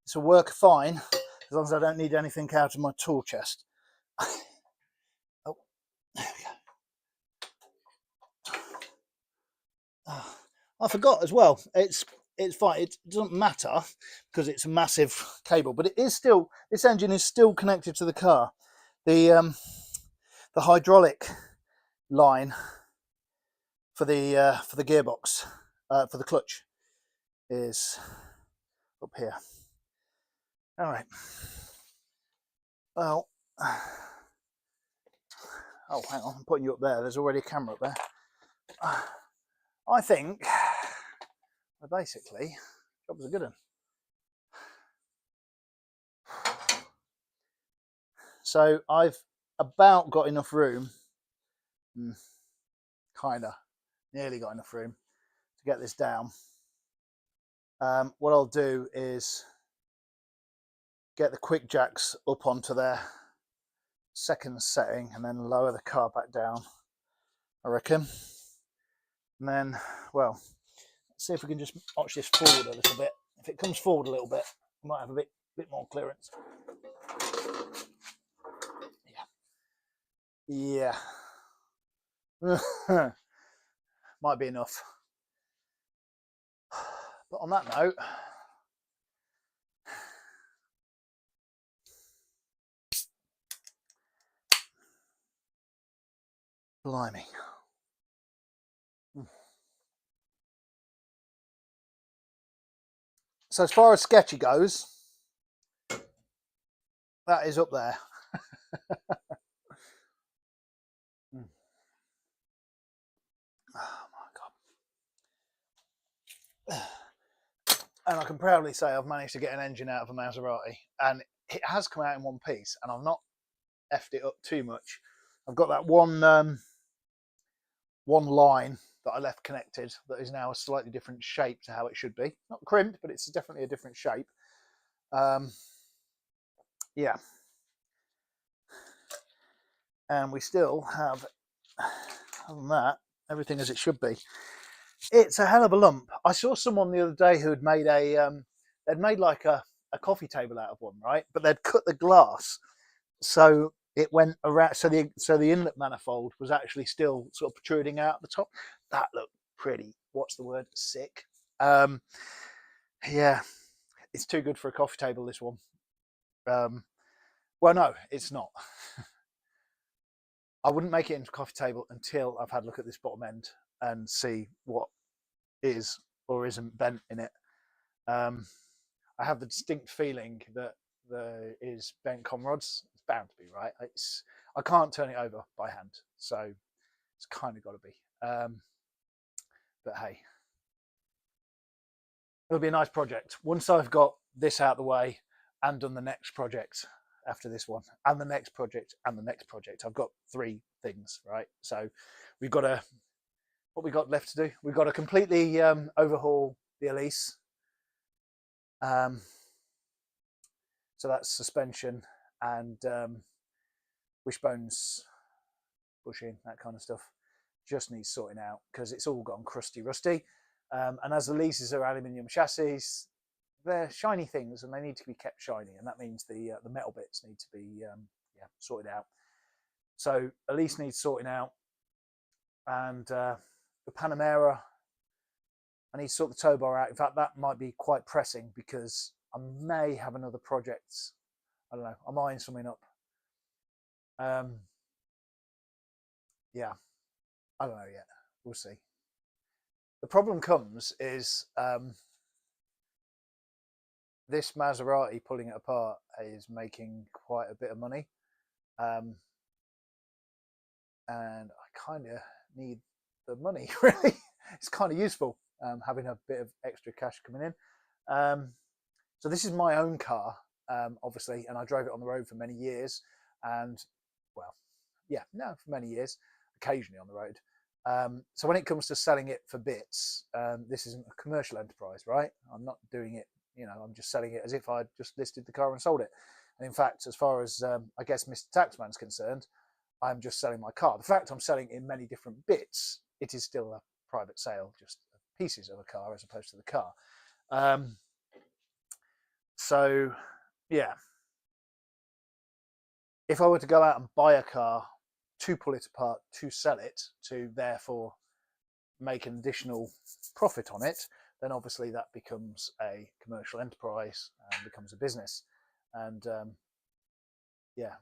This will work fine as long as I don't need anything out of my tool chest. Oh, there we go. Oh, I forgot as well. It's fine. It doesn't matter because it's a massive cable, but it is still, this engine is still connected to the car. The hydraulic line for the gearbox, for the clutch, is up here. All right. Well, oh, hang on, I'm putting you up there. There's already a camera up there. I think, basically, job was a good one. So I've about got enough room, kinda, nearly got enough room to get this down. What I'll do is get the quick jacks up onto their second setting and then lower the car back down, I reckon. And then, well, let's see if we can just notch this forward a little bit. If it comes forward a little bit, we might have a bit more clearance. Yeah. Might be enough. But on that note, blimey. So as far as sketchy goes, that is up there. Oh my God. And I can proudly say I've managed to get an engine out of a Maserati, and it has come out in one piece, and I've not effed it up too much. I've got that one one line that I left connected that is now a slightly different shape to how it should be. Not crimped, but it's definitely a different shape. Yeah. And we still have, other than that, everything as it should be. It's a hell of a lump. I saw someone the other day who had made they'd made like a coffee table out of one, right? But they'd cut the glass so it went around, so the inlet manifold was actually still sort of protruding out the top. That looked pretty, what's the word, sick. Yeah, it's too good for a coffee table, this one. Well, no, it's not. I wouldn't make it into a coffee table until I've had a look at this bottom end and see what is or isn't bent in it. I have the distinct feeling that there is bent com rods. It's bound to be, right? I can't turn it over by hand, so it's kind of got to be. But hey, it'll be a nice project once I've got this out of the way and done the next project after this one, and the next project, and the next project. I've got 3 things, right? So we've got what we got left to do. We've got to completely overhaul the Elise. So that's suspension and wishbones, bushing, that kind of stuff. Just needs sorting out because it's all gone crusty rusty. And as the Elises are aluminium chassis, they're shiny things and they need to be kept shiny, and that means the metal bits need to be sorted out. So Elise needs sorting out, and the Panamera, I need to sort the tow bar out. In fact, that might be quite pressing because I may have another project. I don't know. I'm eyeing something up. Yeah, I don't know yet. We'll see. The problem comes is this Maserati, pulling it apart, is making quite a bit of money. And I kind of need the money, really. It's kind of useful having a bit of extra cash coming in. So this is my own car, obviously, and I drove it on the road for many years. And, well, for many years, occasionally on the road. So when it comes to selling it for bits, this isn't a commercial enterprise, right? I'm not doing it, I'm just selling it as if I'd just listed the car and sold it. And in fact, as far as I guess Mr. Taxman's concerned, I'm just selling my car. The fact I'm selling in many different bits, it is still a private sale, just pieces of a car as opposed to the car. So, yeah. If I were to go out and buy a car to pull it apart, to sell it, to therefore make an additional profit on it, then obviously that becomes a commercial enterprise and becomes a business. And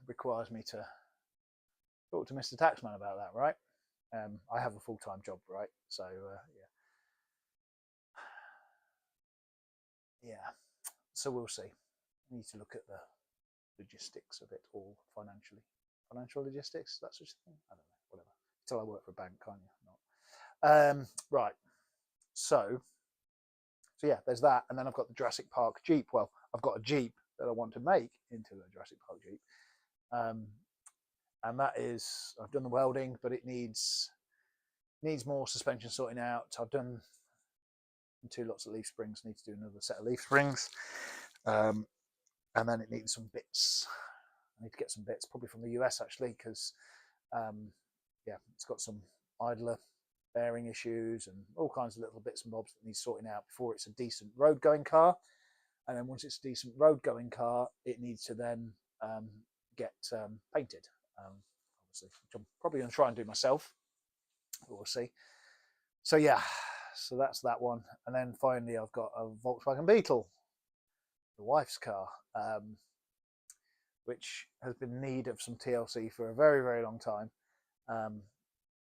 requires me to talk to Mr. Taxman about that, right? I have a full-time job, right? So, so we'll see. I need to look at the logistics of it all financial logistics, that sort of thing. I don't know, whatever. Until I work for a bank, can't you? Not. Right. So yeah, there's that, and then I've got the Jurassic Park Jeep. Well, I've got a Jeep that I want to make into a Jurassic Park Jeep, and that is, I've done the welding, but it needs more suspension sorting out. I've done 2 lots of leaf springs. Need to do another set of leaf springs, and then it needs some bits. I need to get some bits, probably from the US actually, because it's got some idler bearing issues and all kinds of little bits and bobs that need sorting out before it's a decent road going car. And then once it's a decent road going car, it needs to then get painted, obviously, which I'm probably going to try and do myself, but we'll see. So yeah, so that's that one. And then finally I've got a Volkswagen Beetle, the wife's car, which has been in need of some TLC for a very, very long time.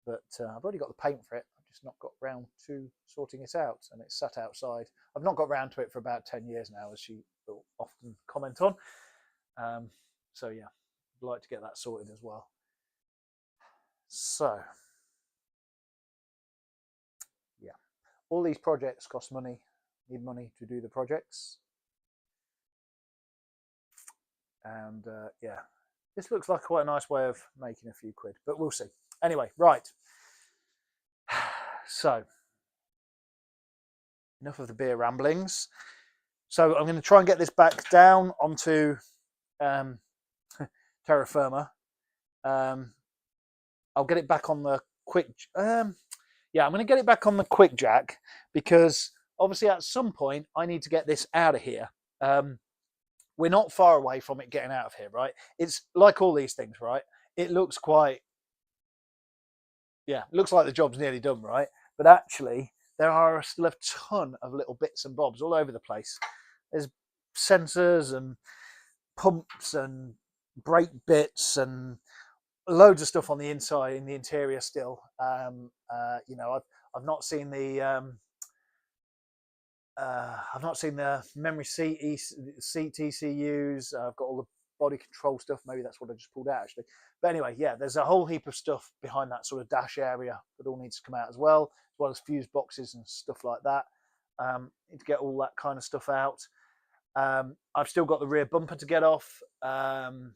But I've already got the paint for it. I've just not got round to sorting it out, and it's sat outside. I've not got round to it for about 10 years now, as she will often comment on. So yeah, I'd like to get that sorted as well. So yeah, all these projects cost money, need money to do the projects. And this looks like quite a nice way of making a few quid, but we'll see. Anyway, right. So, enough of the beer ramblings. So I'm going to try and get this back down onto terra firma. I'll get it back on the quick. Yeah, I'm going to get it back on the quick jack because obviously at some point I need to get this out of here. We're not far away from it getting out of here, right? It's like all these things, right? It looks quite, yeah, looks like the job's nearly done, right? But actually, there are still a ton of little bits and bobs all over the place. There's sensors and pumps and brake bits and loads of stuff on the inside, in the interior still. You know, I've not seen the memory seat ECUs. I've got all the body control stuff. Maybe that's what I just pulled out actually. But anyway, yeah, there's a whole heap of stuff behind that sort of dash area that all needs to come out as well as fuse boxes and stuff like that. Need to get all that kind of stuff out. I've still got the rear bumper to get off. And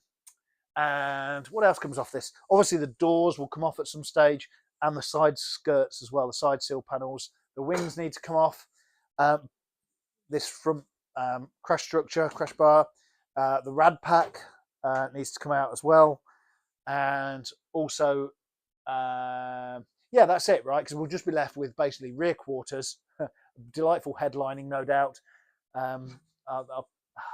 what else comes off this? Obviously, the doors will come off at some stage, and the side skirts as well, the side sill panels. The wings need to come off. This front crash bar, the rad pack needs to come out as well. And also, yeah, that's it, right? Because we'll just be left with basically rear quarters, delightful headlining, no doubt. I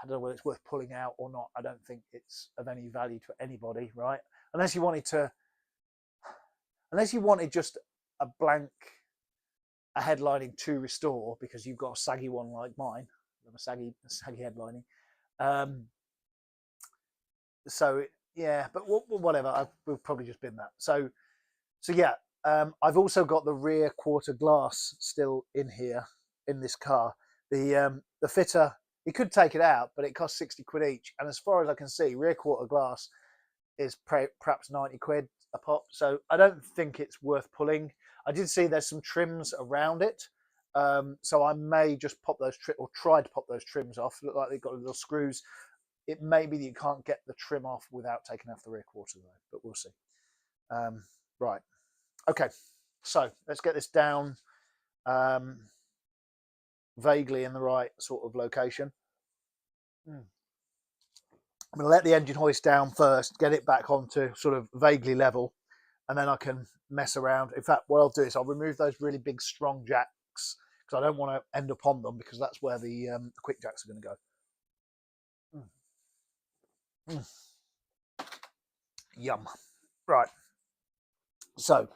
don't know whether it's worth pulling out or not. I don't think it's of any value to anybody, right? Unless you wanted just a blank, a headlining to restore because you've got a saggy one like mine, a saggy headlining. So yeah, but whatever. We've probably just been that. So yeah. I've also got the rear quarter glass still in here in this car. The fitter, he could take it out, but it costs 60 quid each. And as far as I can see, rear quarter glass is perhaps 90 quid a pop. So I don't think it's worth pulling. I did see there's some trims around it. So I may just pop those or try to pop those trims off. Look like they've got little screws. It may be that you can't get the trim off without taking off the rear quarter though, but we'll see. Right. Okay. So let's get this down. Vaguely in the right sort of location. I'm going to let the engine hoist down first, get it back onto sort of vaguely level, and then I can mess around. In fact, what I'll do is I'll remove those really big strong jacks because I don't want to end up on them because that's where the quick jacks are going to go. Yum. Right. So,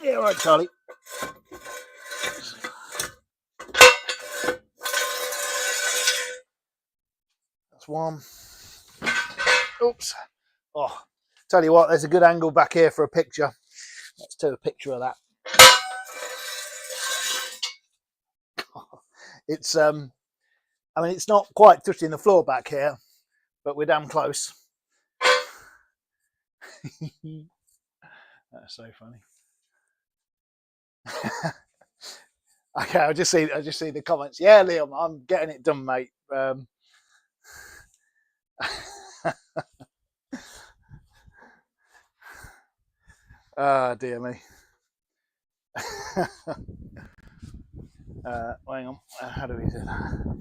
yeah, right, Charlie. That's one. Oops. Oh, tell you what, there's a good angle back here for a picture. Let's take a picture of that. It's I mean, it's not quite touching the floor back here, but we're damn close. That's so funny. Okay, I just see the comments. Yeah, Liam, I'm getting it done, mate. Dear me. Hang on. How do we do that?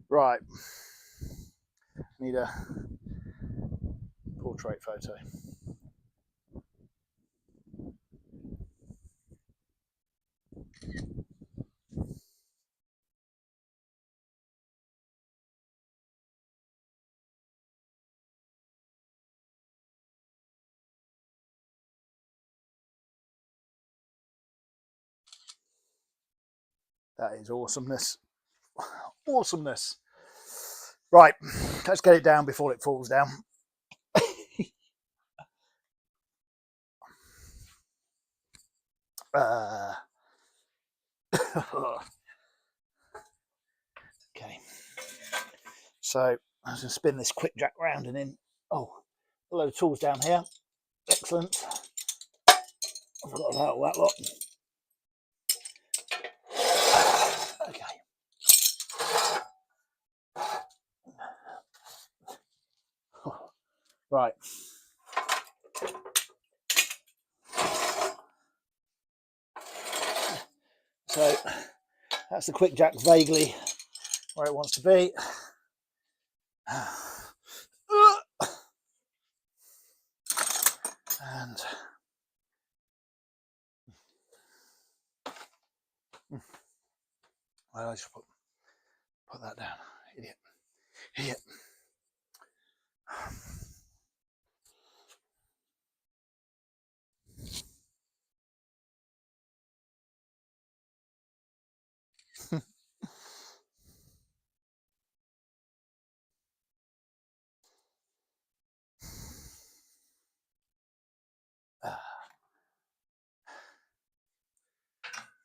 Right. Need a portrait photo. That is awesomeness. Awesomeness. Right, let's get it down before it falls down. Okay. So I'm going to spin this quick jack round and in. Oh, a load of tools down here. Excellent. I forgot about all that lot. Okay. Right. So that's the quick jack vaguely where it wants to be. And well, I just put that down. Idiot. Idiot.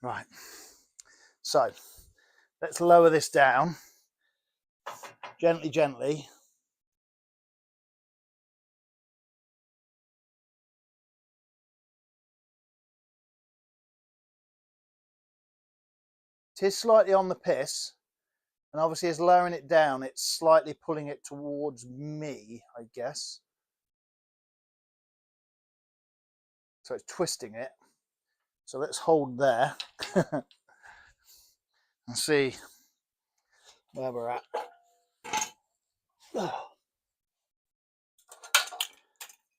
Right. So let's lower this down gently, gently. It is slightly on the piss, and obviously as lowering it down, it's slightly pulling it towards me, I guess. So it's twisting it. So let's hold there and see where we're at.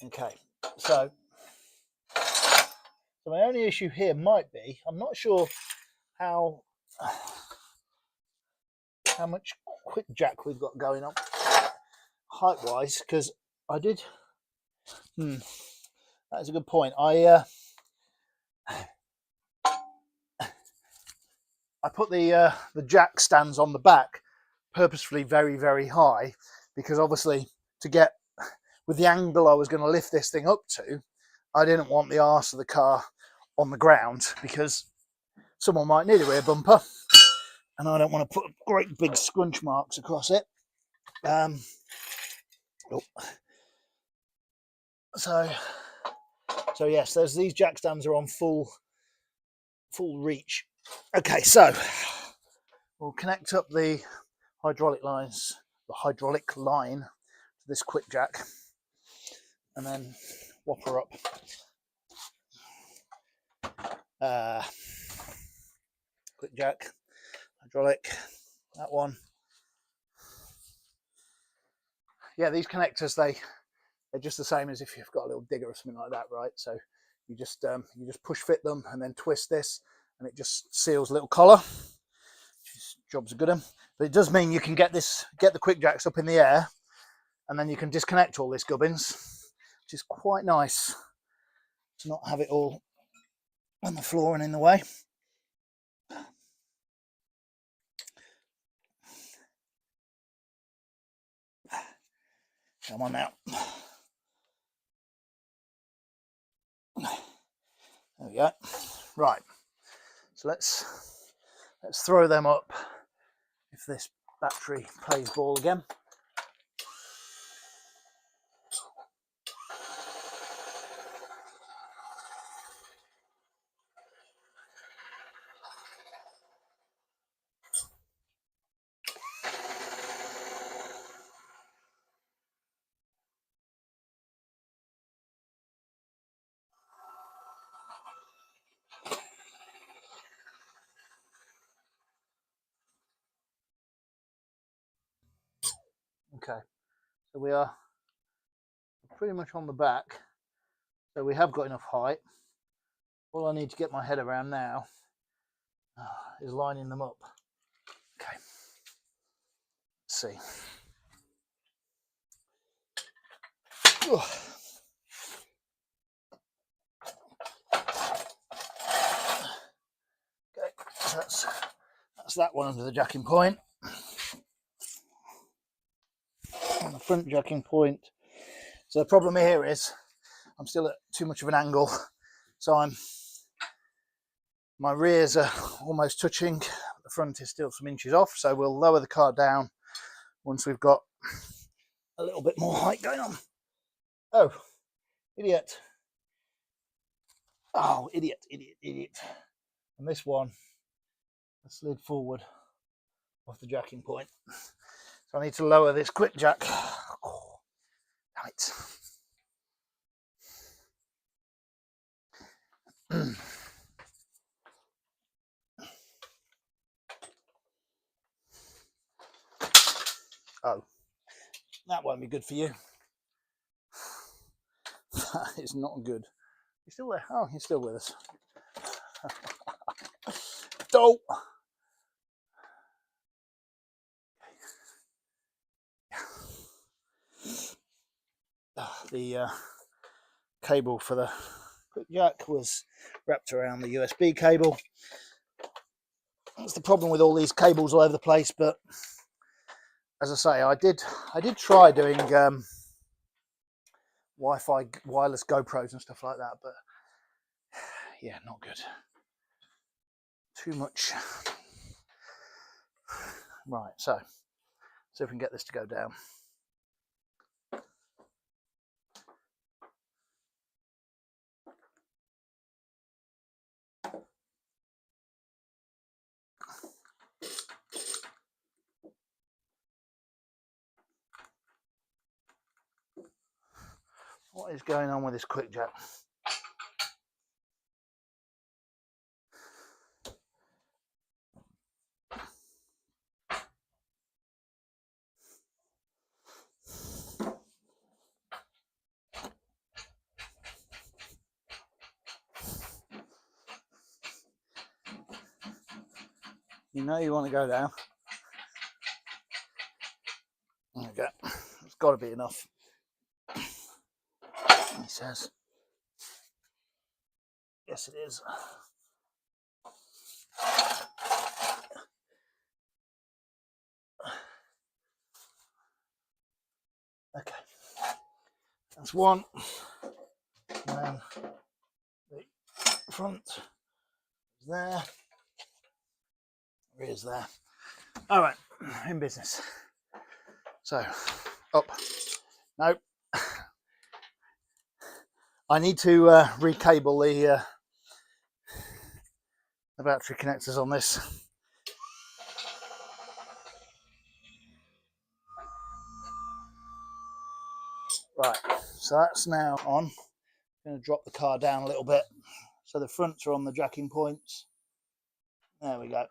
Okay, so my only issue here might be, I'm not sure how much quick jack we've got going on height wise, because I did that's a good point. I put the jack stands on the back purposefully very, very high, because obviously to get with the angle I was going to lift this thing up to, I didn't want the arse of the car on the ground, because someone might need a rear bumper and I don't want to put great big scrunch marks across it. So yes, there's these jack stands are on full reach. Okay, so we'll connect up the hydraulic line to this quick jack, and then whopper up quick jack, hydraulic, that one. Yeah, these connectors, they're just the same as if you've got a little digger or something like that, right? So you just push fit them and then twist this, and it just seals a little collar. Job's a good one. But it does mean you can get the quick jacks up in the air, and then you can disconnect all this gubbins, which is quite nice to not have it all on the floor and in the way. Come on now. There we go. Right. So let's throw them up if this battery plays ball again. Okay, so we are pretty much on the back, so we have got enough height. All I need to get my head around now is lining them up. Okay, let's see. Okay, so that's that one under the jacking point. And the front jacking point. So the problem here is I'm still at too much of an angle, so my rears are almost touching. The front is still some inches off, so we'll lower the car down once we've got a little bit more height going on. Oh, idiot. Oh, idiot, idiot, idiot. And this one has slid forward off the jacking point. So I need to lower this quick jack. Oh, damn it. Oh, that won't be good for you. That is not good. You're still there? Oh, you're still with us. Don't. The cable for the quick jack was wrapped around the USB cable. That's the problem with all these cables all over the place. But as I say, I did try doing Wi-Fi wireless GoPros and stuff like that, but yeah, not good. Too much. Right, so see if we can get this to go down. What is going on with this quick jack? You know you want to go down. There we go. It's got to be enough. He says. Yes, it is. Okay. That's one. And then the front is there. Rear's there. All right, in business. So, up. Nope. I need to recable the battery connectors on this. Right, so that's now on. I'm going to drop the car down a little bit. So the fronts are on the jacking points. There we go.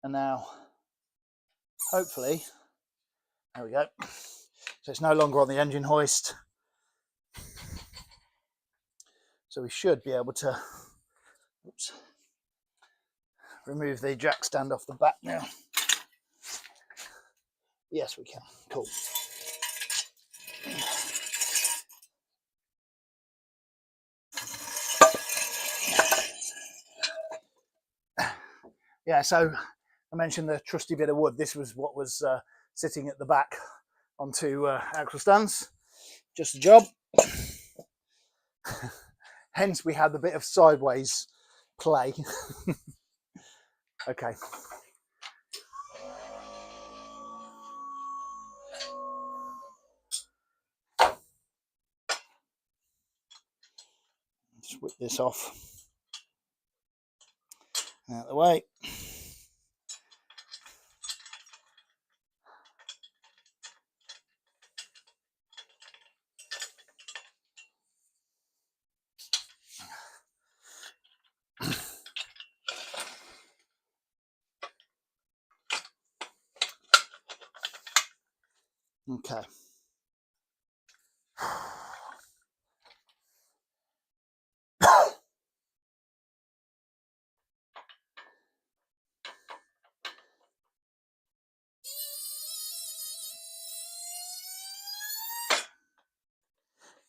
And now, hopefully, there we go. So it's no longer on the engine hoist. So we should be able to, oops, remove the jack stand off the back now. Yes, we can. Cool. Yeah, so I mentioned the trusty bit of wood. This was what was sitting at the back on two axle stands. Just a job. Hence we had the bit of sideways play. Okay. Just whip this off. Out of the way. Okay.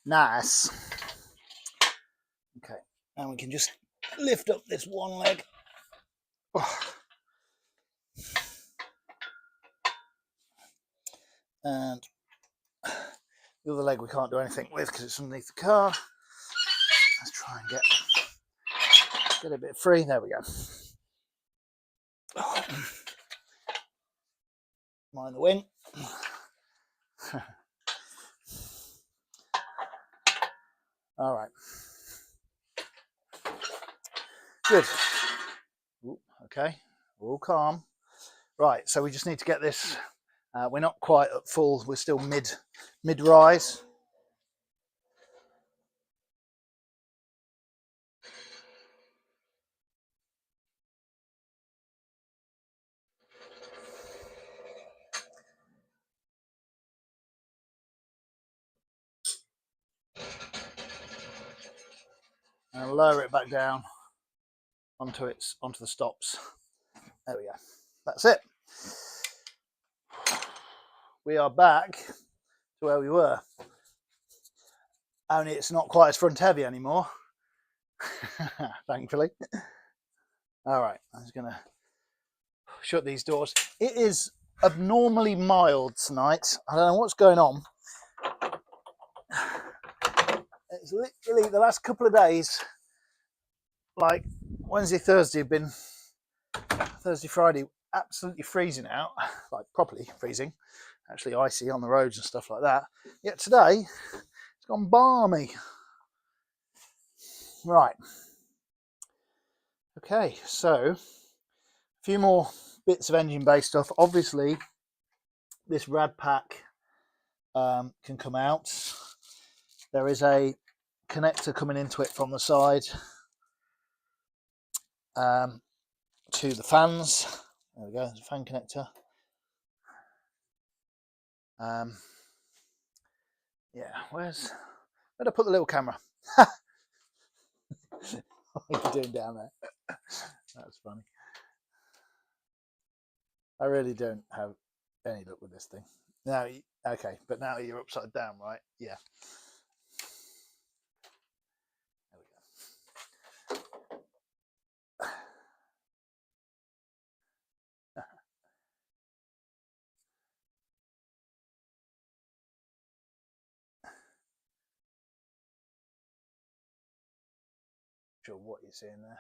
Nice. Okay, and we can just lift up this one leg. And the other leg we can't do anything with because it's underneath the car. Let's try and get a bit free. There we go. Mind the wind. All right. Good. Ooh, okay, all calm. Right, so we just need to get this. We're not quite at full. We're still mid rise. And lower it back down onto the stops. There we go. That's it. We are back to where we were. Only it's not quite as front heavy anymore. Thankfully. All right, I'm just gonna shut these doors. It is abnormally mild tonight. I don't know what's going on. It's literally the last couple of days, like Wednesday, Thursday, have been Thursday, Friday, absolutely freezing out, like properly freezing, actually icy on the roads and stuff like that. Yet today, it's gone balmy. Right. Okay, so a few more bits of engine bay stuff. Obviously, this rad pack can come out. There is a connector coming into it from the side to the fans. There we go, there's a fan connector. Yeah, where'd I put the little camera? What are you doing down there? That's funny. I really don't have any luck with this thing. Now, okay, but now you're upside down, right? Yeah. There we go. Sure what you're seeing there.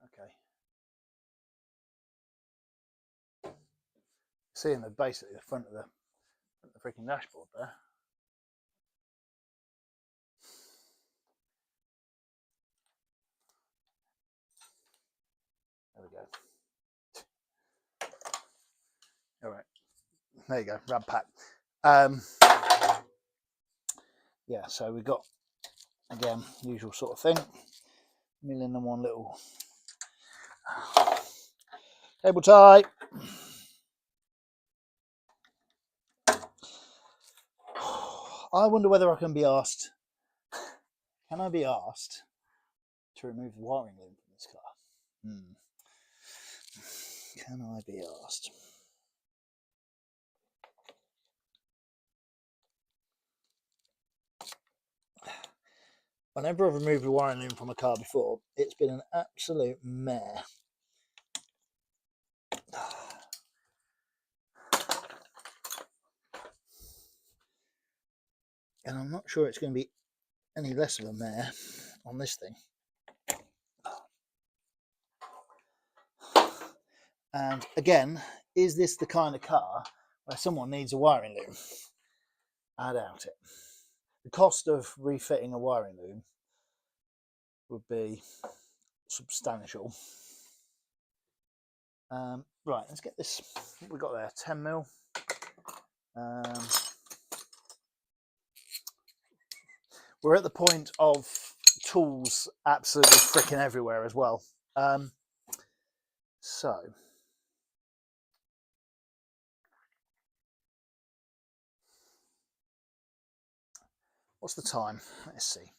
Okay. Seeing basically the front of the freaking dashboard there. There we go. All right. There you go. Rad pack. Yeah, so we got, again, usual sort of thing. Million and one little cable tie. I wonder whether I can be asked. Can I be asked to remove the wiring loom from this car? Can I be asked? Whenever I've removed a wiring loom from a car before, it's been an absolute mare. And I'm not sure it's going to be any less of a mare on this thing. And again, is this the kind of car where someone needs a wiring loom? I doubt it. The cost of refitting a wiring loom would be substantial. Right, let's get this. What we got there? 10 mil. We're at the point of tools absolutely freaking everywhere as well. So what's the time? Let's see.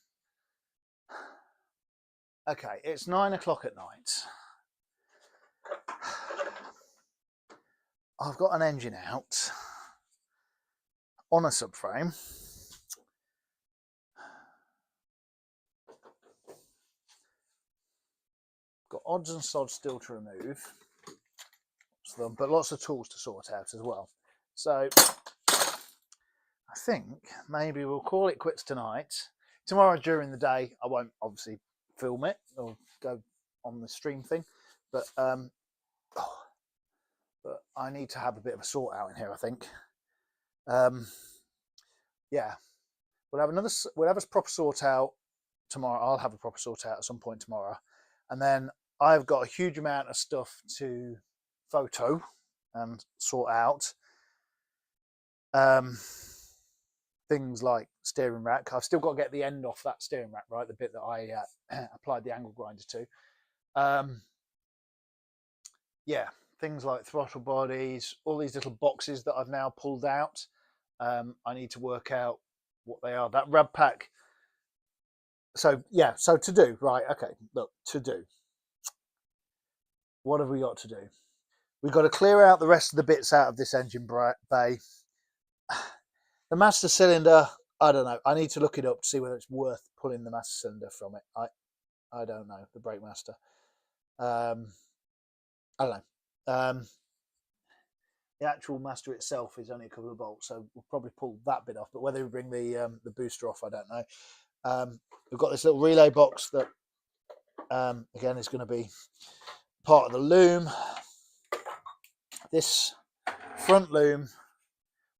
Okay, it's 9 o'clock at night. I've got an engine out on a subframe. Got odds and sods still to remove, but lots of tools to sort out as well. So I think maybe we'll call it quits tonight. Tomorrow during the day, I won't obviously film it or go on the stream thing, but I need to have a bit of a sort out in here, I think. Yeah, we'll have a proper sort out tomorrow. I'll have a proper sort out at some point tomorrow. And then I've got a huge amount of stuff to photo and sort out. Things like steering rack. I've still got to get the end off that steering rack, right? The bit that I applied the angle grinder to. Yeah, things like throttle bodies, all these little boxes that I've now pulled out. I need to work out what they are. That rub pack. So yeah, so to do, right? Okay, look, to do. What have we got to do? We've got to clear out the rest of the bits out of this engine bay. The master cylinder, I don't know. I need to look it up to see whether it's worth pulling the master cylinder from it. I don't know. The brake master. I don't know. The actual master itself is only a couple of bolts, so we'll probably pull that bit off. But whether we bring the booster off, I don't know. We've got this little relay box that, again, is going to be part of the loom. This front loom,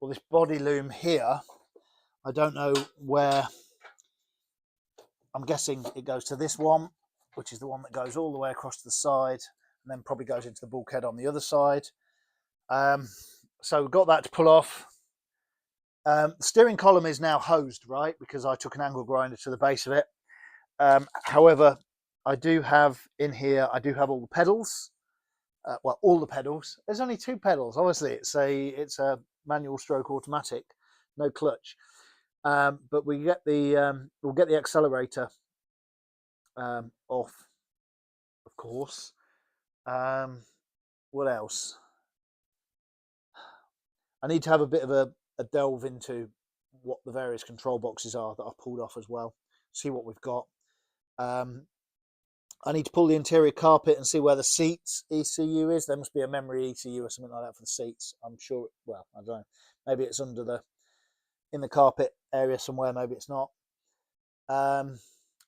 or this body loom here, I don't know where. I'm guessing it goes to this one, which is the one that goes all the way across to the side, and then probably goes into the bulkhead on the other side. So we've got that to pull off. The steering column is now hosed, right, because I took an angle grinder to the base of it. However, I do have in here, I do have all the pedals. Well, all the pedals. There's only 2 pedals. Obviously, it's a manual stroke automatic, no clutch. But we get the we'll get the accelerator off, of course. What else? I need to have a bit of a delve into what the various control boxes are that I've pulled off as well. See what we've got. I need to pull the interior carpet and see where the seats ECU is. There must be a memory ECU or something like that for the seats. I'm sure. Well, I don't know. Maybe it's in the carpet area somewhere. Maybe it's not.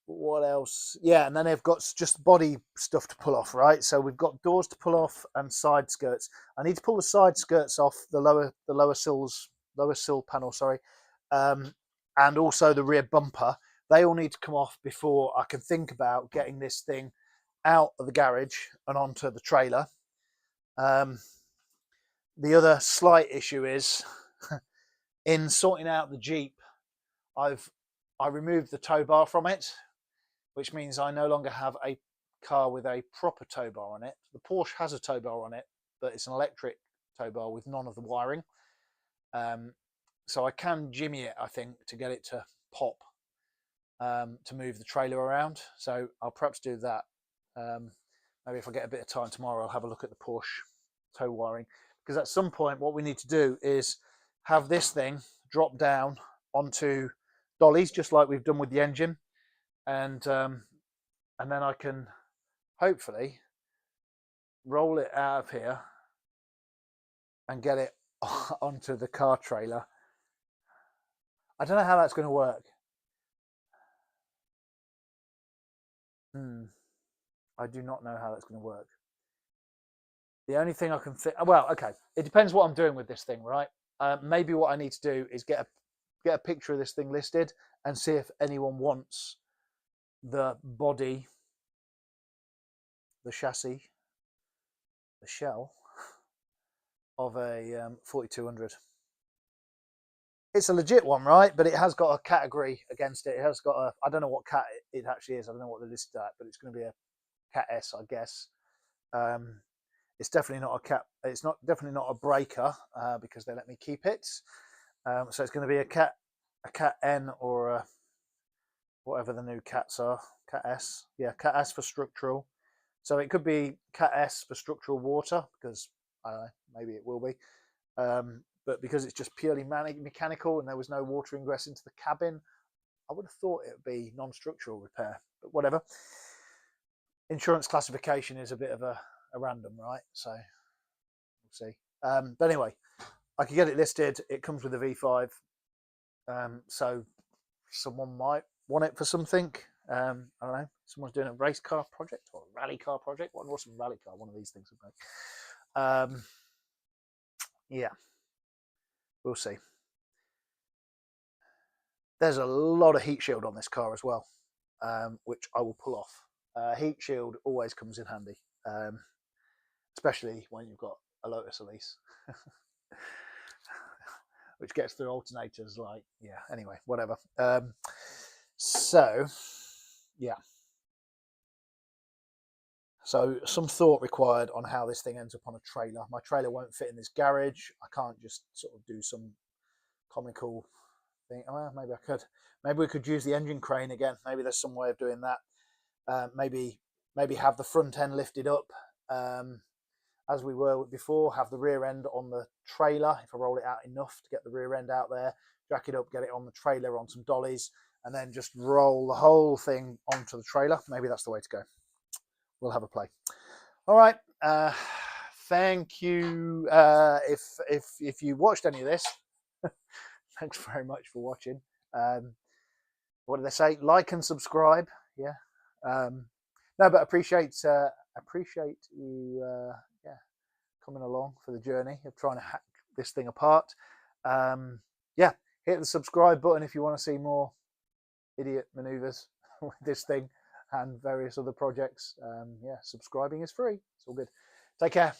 What else? Yeah, and then I've got just body stuff to pull off, right? So we've got doors to pull off and side skirts. I need to pull the side skirts off the lower sill panel, sorry, and also the rear bumper. They all need to come off before I can think about getting this thing out of the garage and onto the trailer. The other slight issue is in sorting out the Jeep, I removed the tow bar from it, which means I no longer have a car with a proper tow bar on it. The Porsche has a tow bar on it, but it's an electric tow bar with none of the wiring. So I can jimmy it, I think, to get it to pop, to move the trailer around. So I'll perhaps do that. Maybe if I get a bit of time tomorrow, I'll have a look at the Porsche tow wiring. Because at some point, what we need to do is have this thing drop down onto dollies, just like we've done with the engine. And then I can hopefully roll it out of here and get it onto the car trailer. I don't know how that's going to work. I do not know how that's going to work. The only thing I can think, well, okay, it depends what I'm doing with this thing, right? Maybe what I need to do is get a picture of this thing listed and see if anyone wants the body, the chassis, the shell of a 4200. It's a legit one, right? But it has got a category against it. It has got a, I don't know what cat it actually is. I don't know what they're listed at, but it's going to be a Cat S, I guess. It's definitely not a cat. It's not definitely not a breaker because they let me keep it. So it's going to be a cat N or a, whatever the new cats are. Cat S, yeah, Cat S for structural. So it could be Cat S for structural water because I don't know, maybe it will be. But because it's just purely mechanical and there was no water ingress into the cabin, I would have thought it would be non-structural repair, but whatever. Insurance classification is a bit of a random, right? So we'll see. But anyway, I could get it listed. It comes with a V5. So someone might want it for something. I don't know. Someone's doing a race car project or a rally car project. What's a rally car? One of these things would make. Yeah. We'll see. There's a lot of heat shield on this car as well, which I will pull off Heat shield always comes in handy, especially when you've got a Lotus Elise, which gets through alternators like, yeah, anyway, whatever. So, yeah. So some thought required on how this thing ends up on a trailer. My trailer won't fit in this garage. I can't just sort of do some comical thing. Well, maybe I could. Maybe we could use the engine crane again. Maybe there's some way of doing that. Maybe have the front end lifted up as we were before. Have the rear end on the trailer. If I roll it out enough to get the rear end out there, jack it up, get it on the trailer on some dollies, and then just roll the whole thing onto the trailer. Maybe that's the way to go. We'll have a play. All right. Thank you. If you watched any of this, thanks very much for watching. What do they say? Like and subscribe. Yeah. No, but appreciate you. Yeah, coming along for the journey of trying to hack this thing apart. Yeah, hit the subscribe button if you want to see more idiot maneuvers with this thing and various other projects. Yeah, subscribing is free. It's all good. Take care.